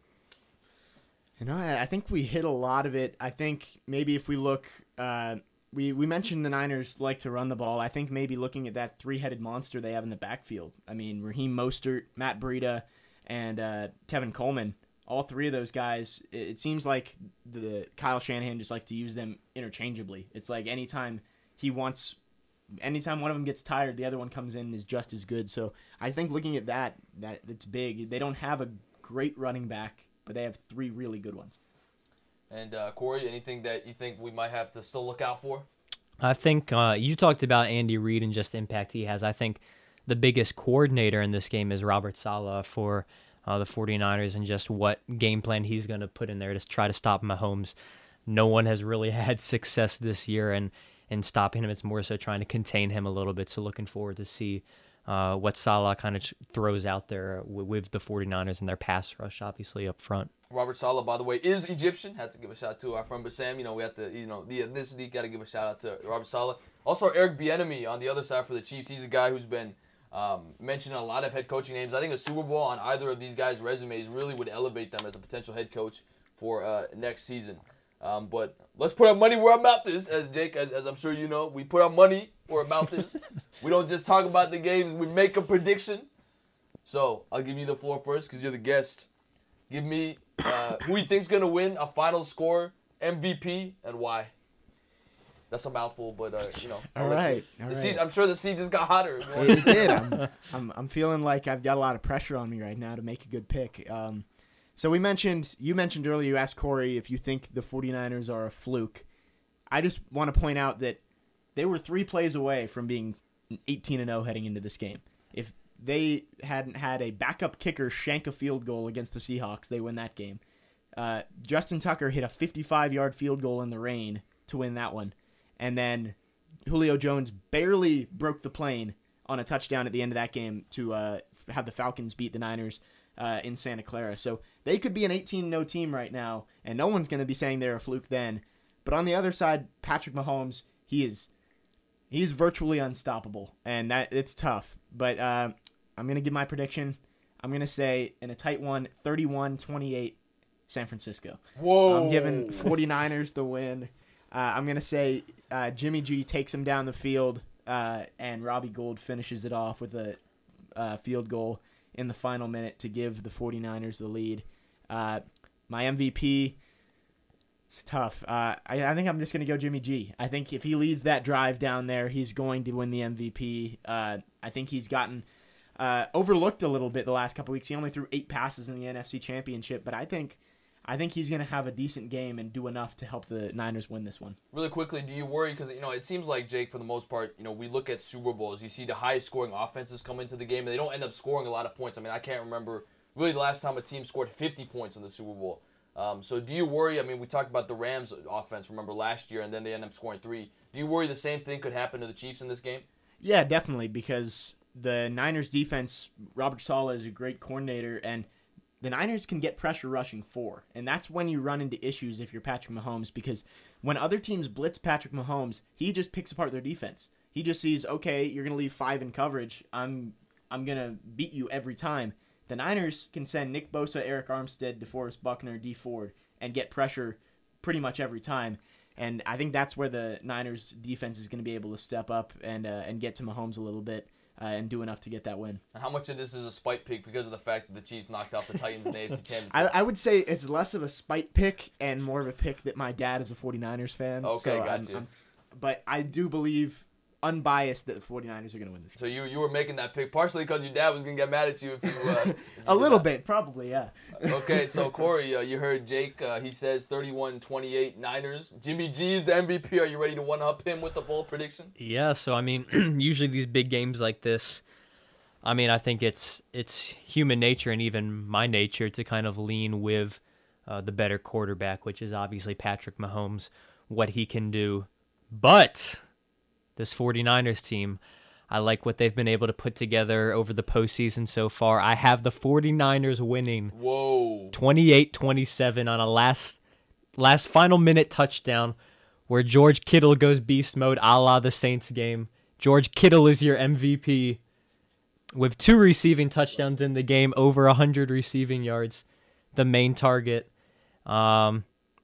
I think we hit a lot of it. I think maybe if we look, we mentioned the Niners like to run the ball. I think maybe looking at that three-headed monster they have in the backfield. I mean, Raheem Mostert, Matt Breida, and Tevin Coleman. All three of those guys, it seems like the Kyle Shanahan just likes to use them interchangeably. It's like anytime one of them gets tired, the other one comes in and is just as good. So I think looking at that's big. They don't have a great running back, but they have three really good ones. And Corey, anything that you think we might have to still look out for? I think you talked about Andy Reid and just the impact he has. I think the biggest coordinator in this game is Robert Saleh for the 49ers, and just what game plan he's going to put in there to try to stop Mahomes. No one has really had success this year in stopping him. It's more so trying to contain him a little bit. So looking forward to see what Saleh kind of throws out there with the 49ers and their pass rush, obviously, up front. Robert Saleh, by the way, is Egyptian. Had to give a shout out to our friend Bassam. We have to, the ethnicity, got to give a shout out to Robert Saleh. Also, Eric Bieniemy on the other side for the Chiefs. He's a guy who's been mentioned in a lot of head coaching names. I think a Super Bowl on either of these guys' resumes really would elevate them as a potential head coach for next season. But let's put our money where our mouth is, as Jake, as I'm sure you know. We put our money where our mouth is. We don't just talk about the games. We make a prediction. So I'll give you the floor first because you're the guest. Give me who you think's going to win, a final score, MVP, and why. That's a mouthful, but All right. I'm sure the seat just got hotter. It did. I'm feeling like I've got a lot of pressure on me right now to make a good pick. So you mentioned earlier, you asked Corey if you think the 49ers are a fluke. I just want to point out that they were 3 plays away from being 18-0 heading into this game. If they hadn't had a backup kicker shank a field goal against the Seahawks, they win that game. Justin Tucker hit a 55-yard field goal in the rain to win that one. And then Julio Jones barely broke the plane on a touchdown at the end of that game to have the Falcons beat the Niners in Santa Clara. So they could be an 18-0 team right now, and no one's going to be saying they're a fluke then. But on the other side, Patrick Mahomes, he's virtually unstoppable, and it's tough. But I'm going to give my prediction. I'm going to say in a tight one, 31-28, San Francisco. Whoa! I'm giving 49ers the win. I'm going to say Jimmy G takes him down the field, and Robbie Gould finishes it off with a field goal in the final minute to give the 49ers the lead. My MVP, it's tough. I think I'm just going to go Jimmy G. I think if he leads that drive down there, he's going to win the MVP. I think he's gotten overlooked a little bit the last couple weeks. He only threw 8 passes in the NFC Championship, but I think he's going to have a decent game and do enough to help the Niners win this one. Really quickly, do you worry? Because, it seems like, Jake, for the most part, we look at Super Bowls. You see the highest scoring offenses come into the game, and they don't end up scoring a lot of points. I mean, I can't remember really the last time a team scored 50 points in the Super Bowl. So do you worry? I mean, we talked about the Rams offense, remember, last year, and then they end up scoring 3. Do you worry the same thing could happen to the Chiefs in this game? Yeah, definitely, because the Niners defense, Robert Saleh is a great coordinator, and the Niners can get pressure rushing 4, and that's when you run into issues if you're Patrick Mahomes, because when other teams blitz Patrick Mahomes, he just picks apart their defense. He just sees, okay, you're going to leave 5 in coverage. I'm going to beat you every time. The Niners can send Nick Bosa, Eric Armstead, DeForest Buckner, D Ford, and get pressure pretty much every time. And I think that's where the Niners defense is going to be able to step up and get to Mahomes a little bit. And do enough to get that win. And how much of this is a spite pick because of the fact that the Chiefs knocked off the Titans in the AFC Championship? I would say it's less of a spite pick and more of a pick that my dad is a 49ers fan. Okay, so got you. But I do believe, unbiased, that the 49ers are going to win this game. So you were making that pick partially because your dad was going to get mad at you if you... a little bit, probably, yeah. Okay, so Corey, you heard Jake. He says 31-28 Niners. Jimmy G is the MVP. Are you ready to one-up him with the bold prediction? Yeah, so I mean, usually these big games like this, I mean, I think it's human nature and even my nature to kind of lean with the better quarterback, which is obviously Patrick Mahomes, what he can do. But this 49ers team, I like what they've been able to put together over the postseason so far. I have the 49ers winning 28-27 on a last final minute touchdown where George Kittle goes beast mode a la the Saints game. George Kittle is your MVP with 2 receiving touchdowns in the game, over 100 receiving yards, the main target.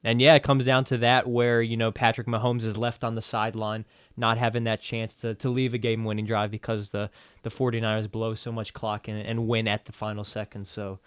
And yeah, it comes down to that where, Patrick Mahomes is left on the sideline, not having that chance to leave a game-winning drive because the 49ers blow so much clock and win at the final second. So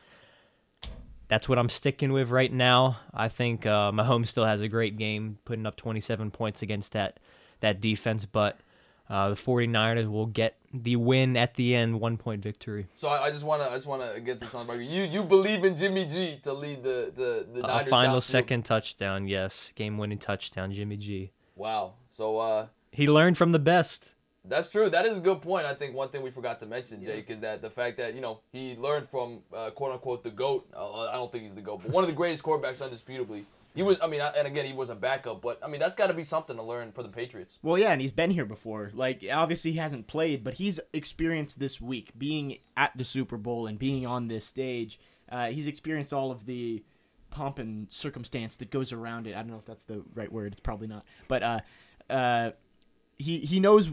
that's what I'm sticking with right now. I think Mahomes still has a great game, putting up 27 points against that defense, but the 49ers will get the win at the end, 1-point victory. So I just wanna get this on record. You believe in Jimmy G to lead the Niners final downfield. second touchdown, yes, game-winning touchdown, Jimmy G. Wow. So he learned from the best. That's true. That is a good point. I think one thing we forgot to mention, Jake, is that the fact that he learned from quote unquote the GOAT. I don't think he's the GOAT, but one of the greatest quarterbacks undisputably. He was, and again, he was a backup, but, that's got to be something to learn for the Patriots. Well, yeah, and he's been here before. Like, obviously he hasn't played, but he's experienced this week, being at the Super Bowl and being on this stage. He's experienced all of the pomp and circumstance that goes around it. I don't know if that's the right word. It's probably not. But he knows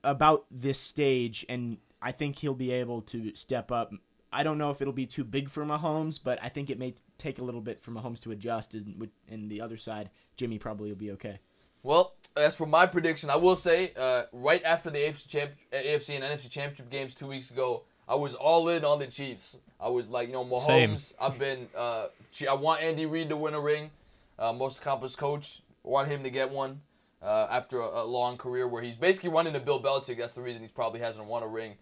about this stage, and I think he'll be able to step up. I don't know if it'll be too big for Mahomes, but I think it may take a little bit for Mahomes to adjust. And the other side, Jimmy probably will be okay. Well, as for my prediction, I will say, right after the AFC and NFC Championship games 2 weeks ago, I was all in on the Chiefs. I was like, Mahomes. Same. I want Andy Reid to win a ring, most accomplished coach. I want him to get one after a long career where he's basically running to Bill Belichick. That's the reason he's probably hasn't won a ring.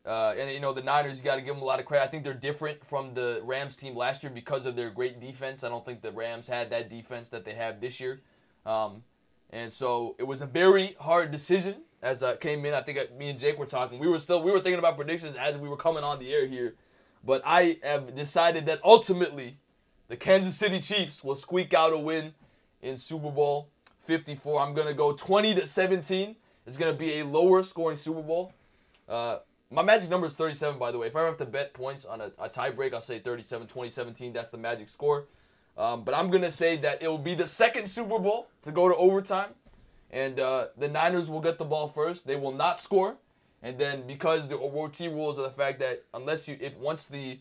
The Niners, you got to give them a lot of credit. I think they're different from the Rams team last year because of their great defense. I don't think the Rams had that defense that they have this year. And so it was a very hard decision as I came in. I think me and Jake were talking. We were thinking about predictions as we were coming on the air here. But I have decided that ultimately the Kansas City Chiefs will squeak out a win in Super Bowl 54. I'm going to go 20-17. It's going to be a lower scoring Super Bowl. My magic number is 37, by the way. If I ever have to bet points on a tie break, I'll say 37, 2017. That's the magic score. But I'm going to say that it will be the second Super Bowl to go to overtime. And the Niners will get the ball first. They will not score. And then because the OT rules are the fact that once the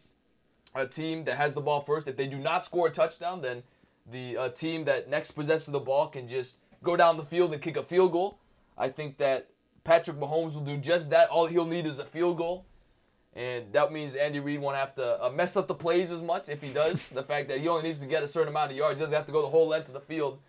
team that has the ball first, if they do not score a touchdown, then the team that next possesses the ball can just go down the field and kick a field goal. I think that Patrick Mahomes will do just that. All he'll need is a field goal. And that means Andy Reid won't have to mess up the plays as much if he does. The fact that he only needs to get a certain amount of yards. He doesn't have to go the whole length of the field.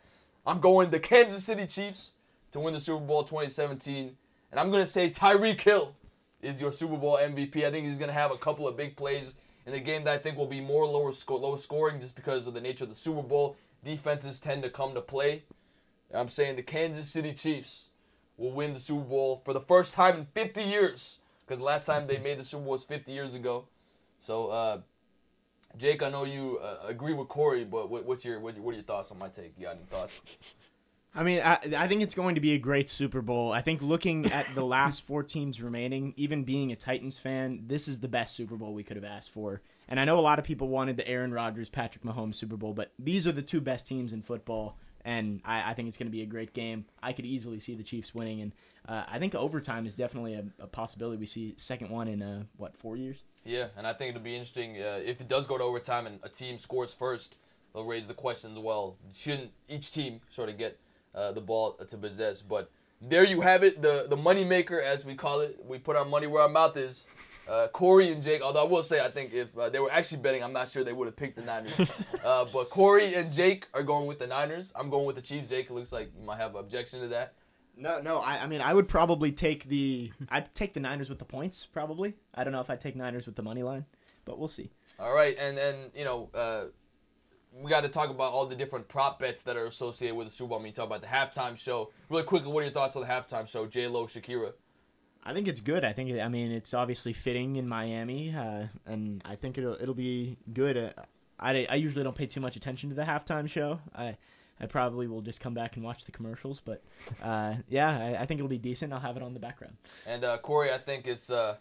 I'm going the Kansas City Chiefs to win the Super Bowl 2017. And I'm going to say Tyreek Hill is your Super Bowl MVP. I think he's going to have a couple of big plays in a game that I think will be more low scoring just because of the nature of the Super Bowl. Defenses tend to come to play. I'm saying the Kansas City Chiefs will win the Super Bowl for the first time in 50 years. Because the last time they made the Super Bowl was 50 years ago. So, Jake, I know you agree with Cory, but what are your thoughts on my take? You got any thoughts? I mean, I think it's going to be a great Super Bowl. I think looking at the last 4 teams remaining, even being a Titans fan, this is the best Super Bowl we could have asked for. And I know a lot of people wanted the Aaron Rodgers, Patrick Mahomes Super Bowl, but these are the 2 best teams in football. And I think it's going to be a great game. I could easily see the Chiefs winning. And I think overtime is definitely a possibility. We see second one in, 4 years? Yeah, and I think it'll be interesting. If it does go to overtime and a team scores first, they'll raise the question as well. Shouldn't each team sort of get the ball to possess? But there you have it, the moneymaker, as we call it. We put our money where our mouth is. Cory and Jake, although I will say I think if they were actually betting, I'm not sure they would have picked the Niners. But Cory and Jake are going with the Niners. I'm going with the Chiefs. Jake, it looks like you might have an objection to that. No. I mean, I would probably I'd take the Niners with the points, probably. I don't know if I'd take Niners with the money line, but we'll see. All right, and then, we got to talk about all the different prop bets that are associated with the Super Bowl. I mean, you talk about the halftime show. Really quickly, what are your thoughts on the halftime show, J-Lo, Shakira? I think it's good. It's obviously fitting in Miami, and I think it'll be good. I usually don't pay too much attention to the halftime show. I probably will just come back and watch the commercials. But yeah, I think it'll be decent. I'll have it on the background. And Corey, I think it's to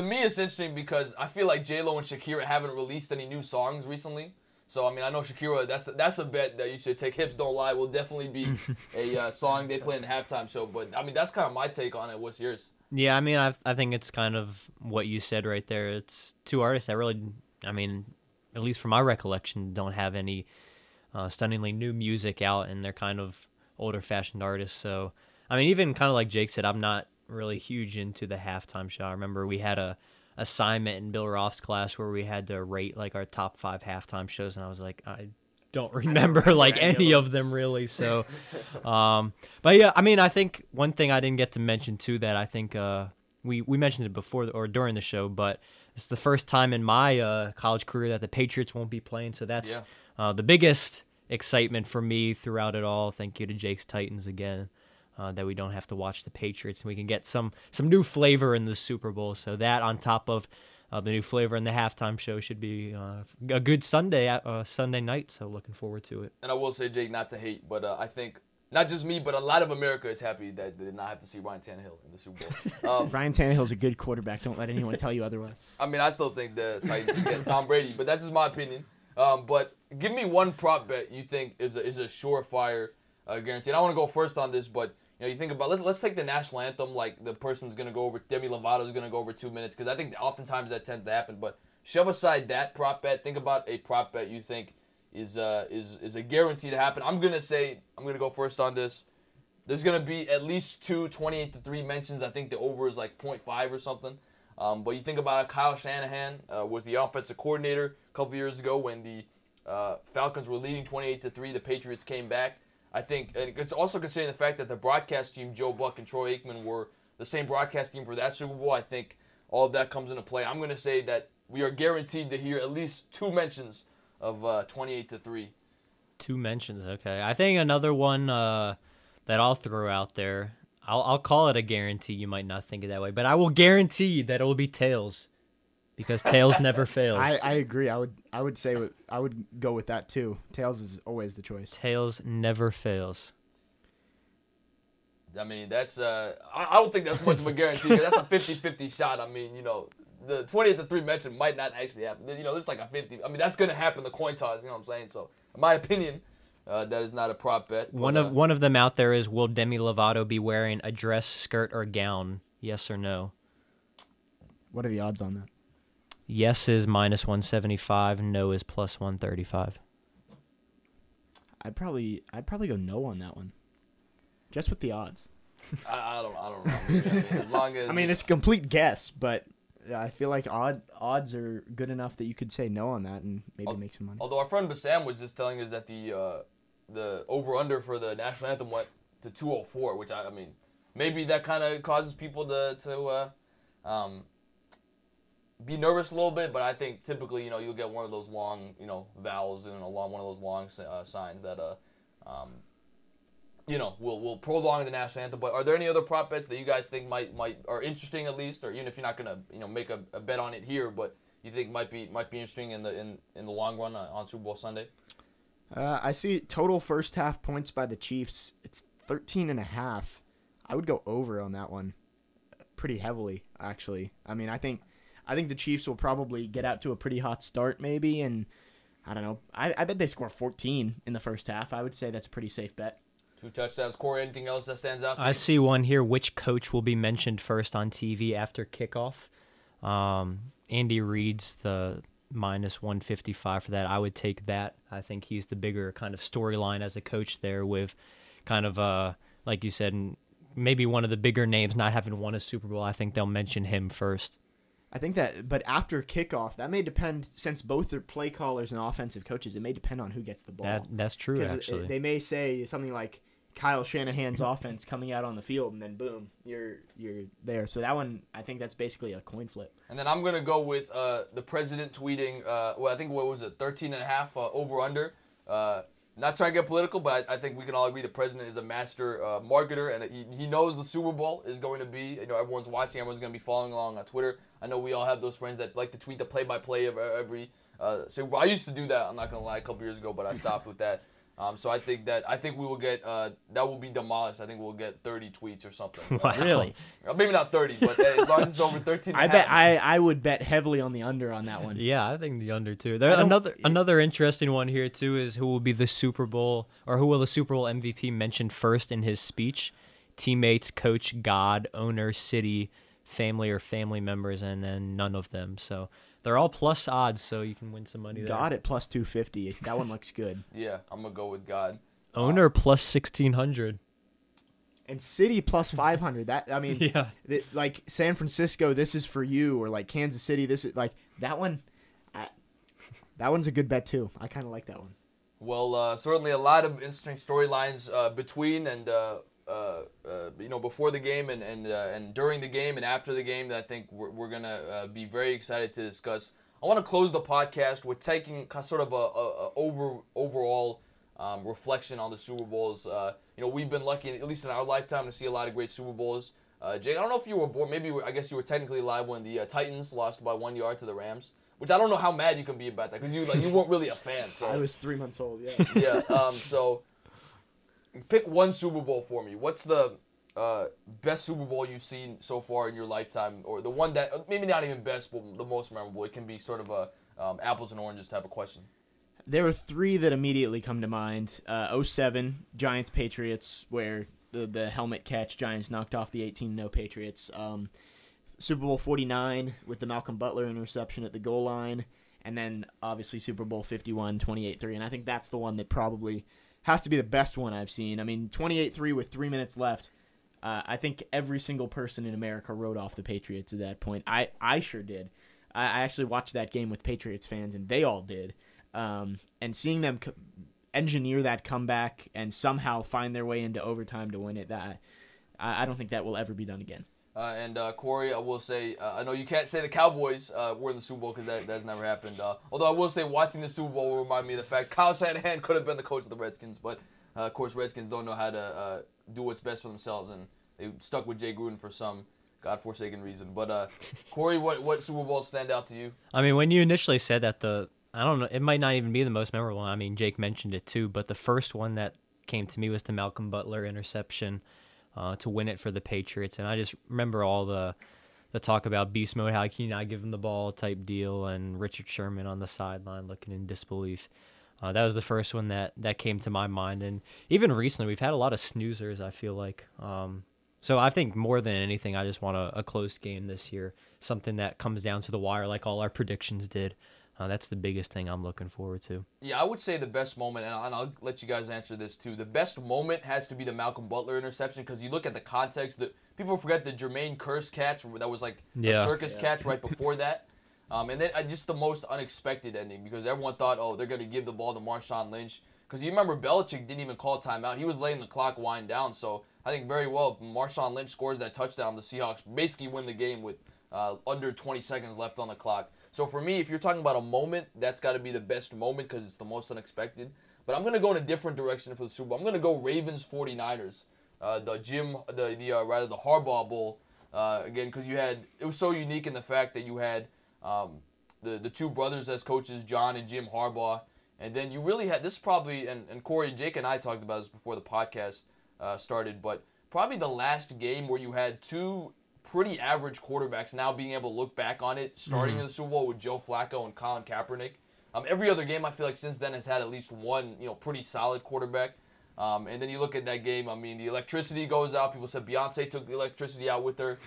me it's interesting because I feel like J-Lo and Shakira haven't released any new songs recently. So I mean, I know Shakira. That's a bet that you should take. Hips Don't Lie will definitely be a song they play in the halftime show. But I mean, that's kind of my take on it. What's yours? Yeah, I mean, I think it's kind of what you said right there. It's two artists that really, I mean, at least from my recollection, don't have any stunningly new music out, and they're kind of older-fashioned artists. So, I mean, even kind of like Jake said, I'm not really huge into the halftime show. I remember we had a assignment in Bill Roth's class where we had to rate like our top 5 halftime shows, and I was like, I don't remember like any of them really. So, but yeah, I mean, I think one thing I didn't get to mention too that I think we mentioned it before or during the show, but it's the first time in my college career that the Patriots won't be playing. So that's the biggest excitement for me throughout it all. Thank you to Jake's Titans again. That we don't have to watch the Patriots and we can get some new flavor in the Super Bowl. So that on top of the new flavor in the halftime show should be a good Sunday night. So looking forward to it. And I will say, Jake, not to hate, but I think not just me, but a lot of America is happy that they did not have to see Ryan Tannehill in the Super Bowl. Ryan Tannehill's a good quarterback. Don't let anyone tell you otherwise. I mean, I still think the Titans should get Tom Brady, but that's just my opinion. But give me one prop bet you think is a surefire guarantee. And I want to go first on this, but you think about let's take the national anthem. Like the person's gonna go over, Demi Lovato's gonna go over 2 minutes because I think oftentimes that tends to happen. But shove aside that prop bet. Think about a prop bet you think is a guarantee to happen. I'm gonna go first on this. There's gonna be at least 2 28-3 mentions. I think the over is like 0.5 or something. But you think about it, Kyle Shanahan was the offensive coordinator a couple years ago when the Falcons were leading 28-3. The Patriots came back. I think and it's also considering the fact that the broadcast team, Joe Buck and Troy Aikman, were the same broadcast team for that Super Bowl. I think all of that comes into play. I'm going to say that we are guaranteed to hear at least 2 mentions of 28-3. 2 mentions, okay. I think another one that I'll throw out there, I'll call it a guarantee. You might not think it that way, but I will guarantee that it will be tails. Because tails never fails. I agree. I would say I would go with that too. Tails is always the choice. Tails never fails. I mean, that's I don't think that's much of a guarantee. That's a 50-50 shot. I mean, the 28-3 mention might not actually happen. It's like a 50. I mean, that's gonna happen. The coin toss. You know what I'm saying? So, in my opinion, that is not a prop bet. But, one of them out there is: will Demi Lovato be wearing a dress, skirt, or gown? Yes or no? What are the odds on that? Yes is -175. No is +135. I'd probably go no on that one. Just with the odds. I don't know. I mean, as long as it's a complete guess, but I feel like odds are good enough that you could say no on that and maybe make some money. Although our friend Bassam was just telling us that the over under for the national anthem went to 204, which I mean maybe that kind of causes people to be nervous a little bit, but I think typically, you'll get one of those long, vowels and one of those long signs that, will prolong the national anthem. But are there any other prop bets that you guys think might are interesting at least, or even if you're not gonna, make a bet on it here, but you think might be interesting in the long run on Super Bowl Sunday? I see total first half points by the Chiefs. It's 13.5. I would go over on that one, pretty heavily actually. I mean, I think the Chiefs will probably get out to a pretty hot start maybe, and I don't know. I bet they score 14 in the first half. I would say that's a pretty safe bet. 2 touchdowns. Corey, anything else that stands out to you? I see one here. Which coach will be mentioned first on TV after kickoff? Andy Reid's the -155 for that. I would take that. I think he's the bigger kind of storyline as a coach there with kind of, like you said, maybe one of the bigger names not having won a Super Bowl. I think they'll mention him first. I think that, but after kickoff, that may depend, since both are play callers and offensive coaches, it may depend on who gets the ball. That's true, actually. They may say something like Kyle Shanahan's offense coming out on the field, and then boom, you're there. So that one, I think that's basically a coin flip. And then I'm going to go with the president tweeting, I think, what was it, 13.5 over-under. Not trying to get political, but I think we can all agree the president is a master marketer, and he knows the Super Bowl is going to be, everyone's watching, everyone's going to be following along on Twitter. I know we all have those friends that like to tweet the play-by-play of every Super Bowl. I used to do that, I'm not going to lie, a couple years ago, but I stopped with that. So I think we will get that will be demolished. I think we'll get 30 tweets or something. Wow. Really? Maybe not 30, but as long as it's over 13. I would bet heavily on the under on that one. Yeah, I think the under too. Another interesting one here too is who will be the Super Bowl or who will the Super Bowl MVP mention first in his speech? Teammates, coach, God, owner, city, family or family members, and then none of them. So they're all plus odds, so you can win some money there. God at plus 250. That one looks good. Yeah, I'm gonna go with God. Owner plus 1,600. And City plus 500. That I mean, Yeah. Like San Francisco, this is for you, or like Kansas City, this is like that one. That one's a good bet too. I kind of like that one. Well, certainly a lot of interesting storylines between and before the game and during the game and after the game that I think we're gonna be very excited to discuss. I want to close the podcast with taking sort of a overall reflection on the Super Bowls. We've been lucky, at least in our lifetime, to see a lot of great Super Bowls. Jake, I don't know if you were born. Maybe I guess you were technically alive when the Titans lost by 1 yard to the Rams. Which I don't know how mad you can be about that because you weren't really a fan. So. I was 3 months old. Yeah. Yeah. So pick one Super Bowl for me. What's the best Super Bowl you've seen so far in your lifetime, or the one that maybe not even best, but the most memorable? It can be sort of a apples and oranges type of question. There were 3 that immediately come to mind. 07 Giants Patriots, where the helmet catch Giants knocked off the 18-0 Patriots. Super Bowl 49 with the Malcolm Butler interception at the goal line, and then obviously Super Bowl 51, 28-3, and I think that's the one that probably has to be the best one I've seen. I mean, 28-3 with 3 minutes left. I think every single person in America wrote off the Patriots at that point. I sure did. I actually watched that game with Patriots fans, and they all did. And seeing them engineer that comeback and somehow find their way into overtime to win it, I don't think that will ever be done again. And Cory, I will say, I know you can't say the Cowboys were in the Super Bowl because that's never happened. Although I will say watching the Super Bowl will remind me of the fact Kyle Shanahan could have been the coach of the Redskins. But, of course, Redskins don't know how to do what's best for themselves. And they stuck with Jay Gruden for some godforsaken reason. But, Cory, what Super Bowl stand out to you? I mean, when you initially said that, I don't know, it might not even be the most memorable. I mean, Jake mentioned it too. But the first one that came to me was the Malcolm Butler interception. To win it for the Patriots, and I just remember all the talk about beast mode, how can you not give him the ball type deal, and Richard Sherman on the sideline looking in disbelief. That was the first one that came to my mind, and even recently we've had a lot of snoozers, I feel like. So I think more than anything, I just want a close game this year, something that comes down to the wire like all our predictions did. That's the biggest thing I'm looking forward to. Yeah, I would say the best moment, and I'll let you guys answer this too. The best moment has to be the Malcolm Butler interception because you look at the context. People forget the Jermaine Kearse catch that was like a circus catch right before that. And then just the most unexpected ending because everyone thought, they're going to give the ball to Marshawn Lynch. Because you remember Belichick didn't even call timeout. He was letting the clock wind down. So I think very well Marshawn Lynch scores that touchdown. The Seahawks basically win the game with under 20 seconds left on the clock. So for me, if you're talking about a moment, that's got to be the best moment because it's the most unexpected. But I'm going to go in a different direction for the Super Bowl. I'm going to go Ravens 49ers. The Harbaugh Bowl again because it was so unique in the fact that you had the two brothers as coaches, John and Jim Harbaugh, and then you really had this probably and Cory, Jake and I talked about this before the podcast started, but probably the last game where you had two pretty average quarterbacks now being able to look back on it, starting in the Super Bowl with Joe Flacco and Colin Kaepernick. Every other game I feel like since then has had at least one, pretty solid quarterback. And then you look at that game, I mean, the electricity goes out. People said Beyonce took the electricity out with her.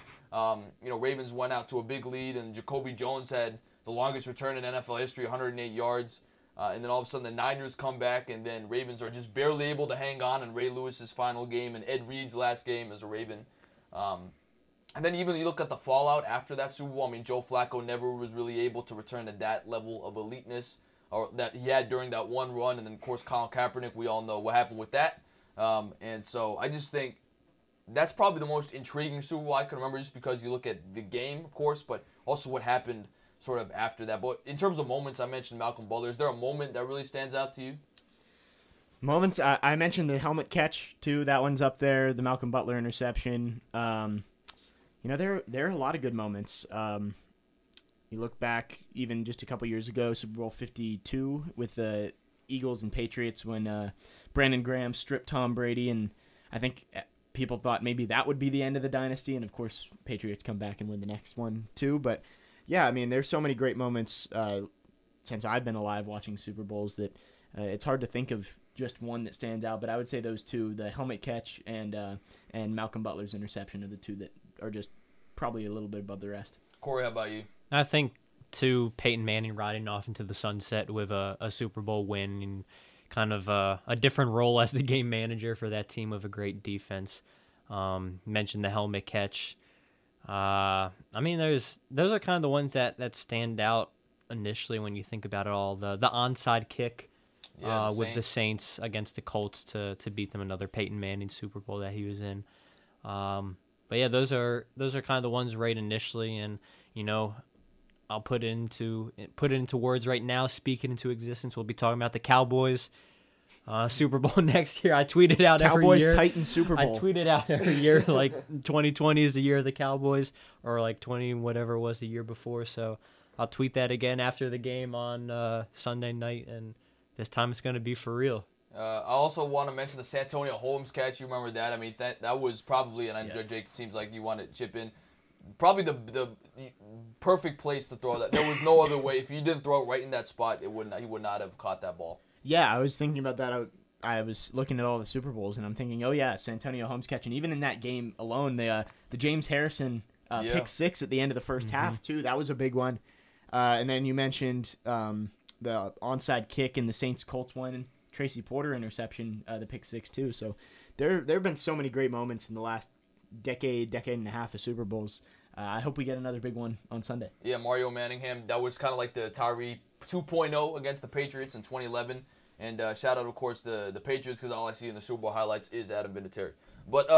Ravens went out to a big lead, and Jacoby Jones had the longest return in NFL history, 108 yards. And then all of a sudden the Niners come back, and then Ravens are just barely able to hang on in Ray Lewis's final game and Ed Reed's last game as a Raven. And then even you look at the fallout after that Super Bowl. I mean, Joe Flacco never was really able to return to that level of eliteness or that he had during that one run. And then, of course, Colin Kaepernick, we all know what happened with that. And so I just think that's probably the most intriguing Super Bowl I can remember just because you look at the game, of course, but also what happened sort of after that. But in terms of moments, I mentioned Malcolm Butler. Is there a moment that really stands out to you? Moments, I mentioned the helmet catch, too. That one's up there, the Malcolm Butler interception. There are a lot of good moments. You look back even just a couple years ago, Super Bowl 52 with the Eagles and Patriots when Brandon Graham stripped Tom Brady, and I think people thought maybe that would be the end of the dynasty, and of course, Patriots come back and win the next one too. But yeah, I mean, there's so many great moments since I've been alive watching Super Bowls that it's hard to think of just one that stands out. But I would say those two, the helmet catch and Malcolm Butler's interception, are the two that are just probably a little bit above the rest. Corey, how about you? I think, too, Peyton Manning riding off into the sunset with a Super Bowl win and kind of a different role as the game manager for that team with a great defense. Mentioned the helmet catch. I mean, those are kind of the ones that stand out initially when you think about it all. The onside kick with the Saints against the Colts to beat them, another Peyton Manning Super Bowl that he was in. But yeah, those are kind of the ones right initially, and I'll put it into words right now, speak it into existence. We'll be talking about the Cowboys Super Bowl next year. I tweeted out every year. Cowboys Titans Super Bowl. I tweeted out every year like 2020 is the year of the Cowboys, or like 20 whatever was the year before. So I'll tweet that again after the game on Sunday night, and this time it's going to be for real. I also want to mention the Santonio Holmes catch. You remember that? I mean, that was probably, and Jake, seems like you want to chip in, probably the perfect place to throw that. There was no other way. If you didn't throw it right in that spot, he would not have caught that ball. Yeah, I was thinking about that. I was looking at all the Super Bowls, and I'm thinking, oh yeah, Santonio Holmes catch. And even in that game alone, the James Harrison pick six at the end of the first half too. That was a big one. And then you mentioned the onside kick in the Saints-Colts one, and Tracy Porter interception, the pick six too. So there have been so many great moments in the last decade and a half of Super Bowls. I hope we get another big one on Sunday. Yeah, Mario Manningham. That was kind of like the Tyree 2.0 against the Patriots in 2011. And shout out, of course, the Patriots, because all I see in the Super Bowl highlights is Adam Vinatieri. But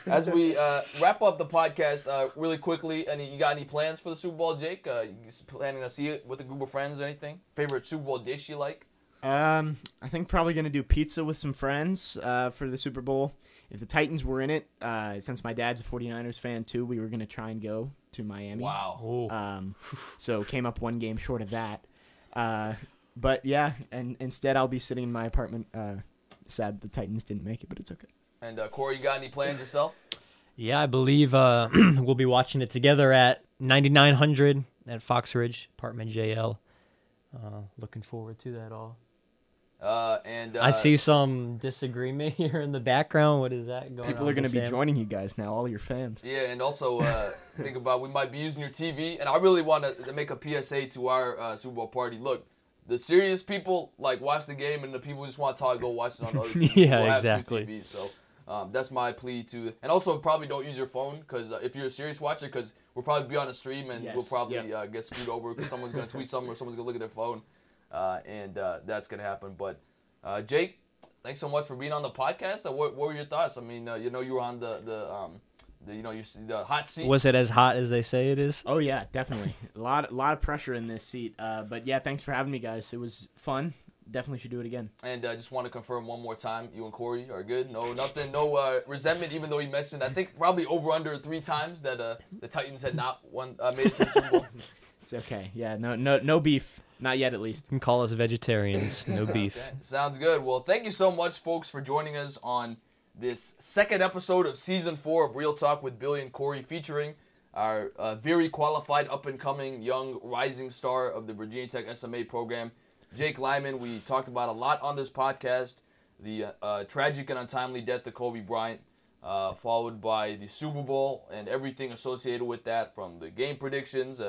as we wrap up the podcast really quickly, you got any plans for the Super Bowl, Jake? You planning to see it with a group of friends or anything? Favorite Super Bowl dish you like? I think probably going to do pizza with some friends for the Super Bowl. If the Titans were in it, since my dad's a 49ers fan too, we were going to try and go to Miami. Wow. So came up one game short of that. But yeah, and instead I'll be sitting in my apartment. Sad the Titans didn't make it, but it's okay. And Corey, you got any plans yourself? Yeah, I believe we'll be watching it together at 9900 at Fox Ridge, apartment JL. Looking forward to that all. I see some disagreement here in the background. What is that going on? People are going to be joining you guys now, all your fans. Yeah, and also think about we might be using your TV. And I really want to make a PSA to our Super Bowl party. Look, the serious people watch the game, and the people who just want to talk go watch it on other TVs. Yeah, we'll exactly. Have 2 TVs, so that's my plea to. And also probably don't use your phone, because if you're a serious watcher, because we'll probably be on a stream and we'll probably get screwed over because someone's going to tweet something or someone's going to look at their phone. And that's going to happen. But, Jake, thanks so much for being on the podcast. What were your thoughts? I mean, you were on the hot seat. Was it as hot as they say it is? Oh, yeah, definitely. a lot of pressure in this seat. But, yeah, thanks for having me, guys. It was fun. Definitely should do it again. And I just want to confirm one more time, you and Corey are good. No, nothing, no resentment, even though he mentioned, I think, probably over under 3 times that the Titans had not made it to the Super Bowl. It's okay. Yeah, no beef. Not yet, at least. You can call us vegetarians. No beef. Okay. Sounds good. Well, thank you so much, folks, for joining us on this second episode of Season 4 of Real Talk with Billy and Cory, featuring our very qualified, up-and-coming, young, rising star of the Virginia Tech SMA program, Jake Lyman. We talked about a lot on this podcast. The tragic and untimely death of Kobe Bryant, followed by the Super Bowl and everything associated with that, from the game predictions.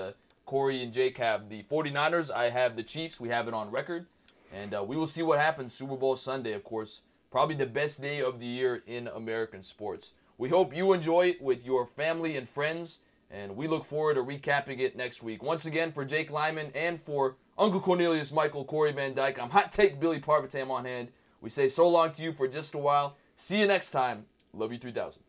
Corey and Jake have the 49ers. I have the Chiefs. We have it on record. And we will see what happens Super Bowl Sunday, of course. Probably the best day of the year in American sports. We hope you enjoy it with your family and friends, and we look forward to recapping it next week. Once again, for Jake Lyman and for Uncle Cornelius Michael, Corey Van Dyke, I'm Hot Take Billy Parvatam on hand. We say so long to you for just a while. See you next time. Love you 3000.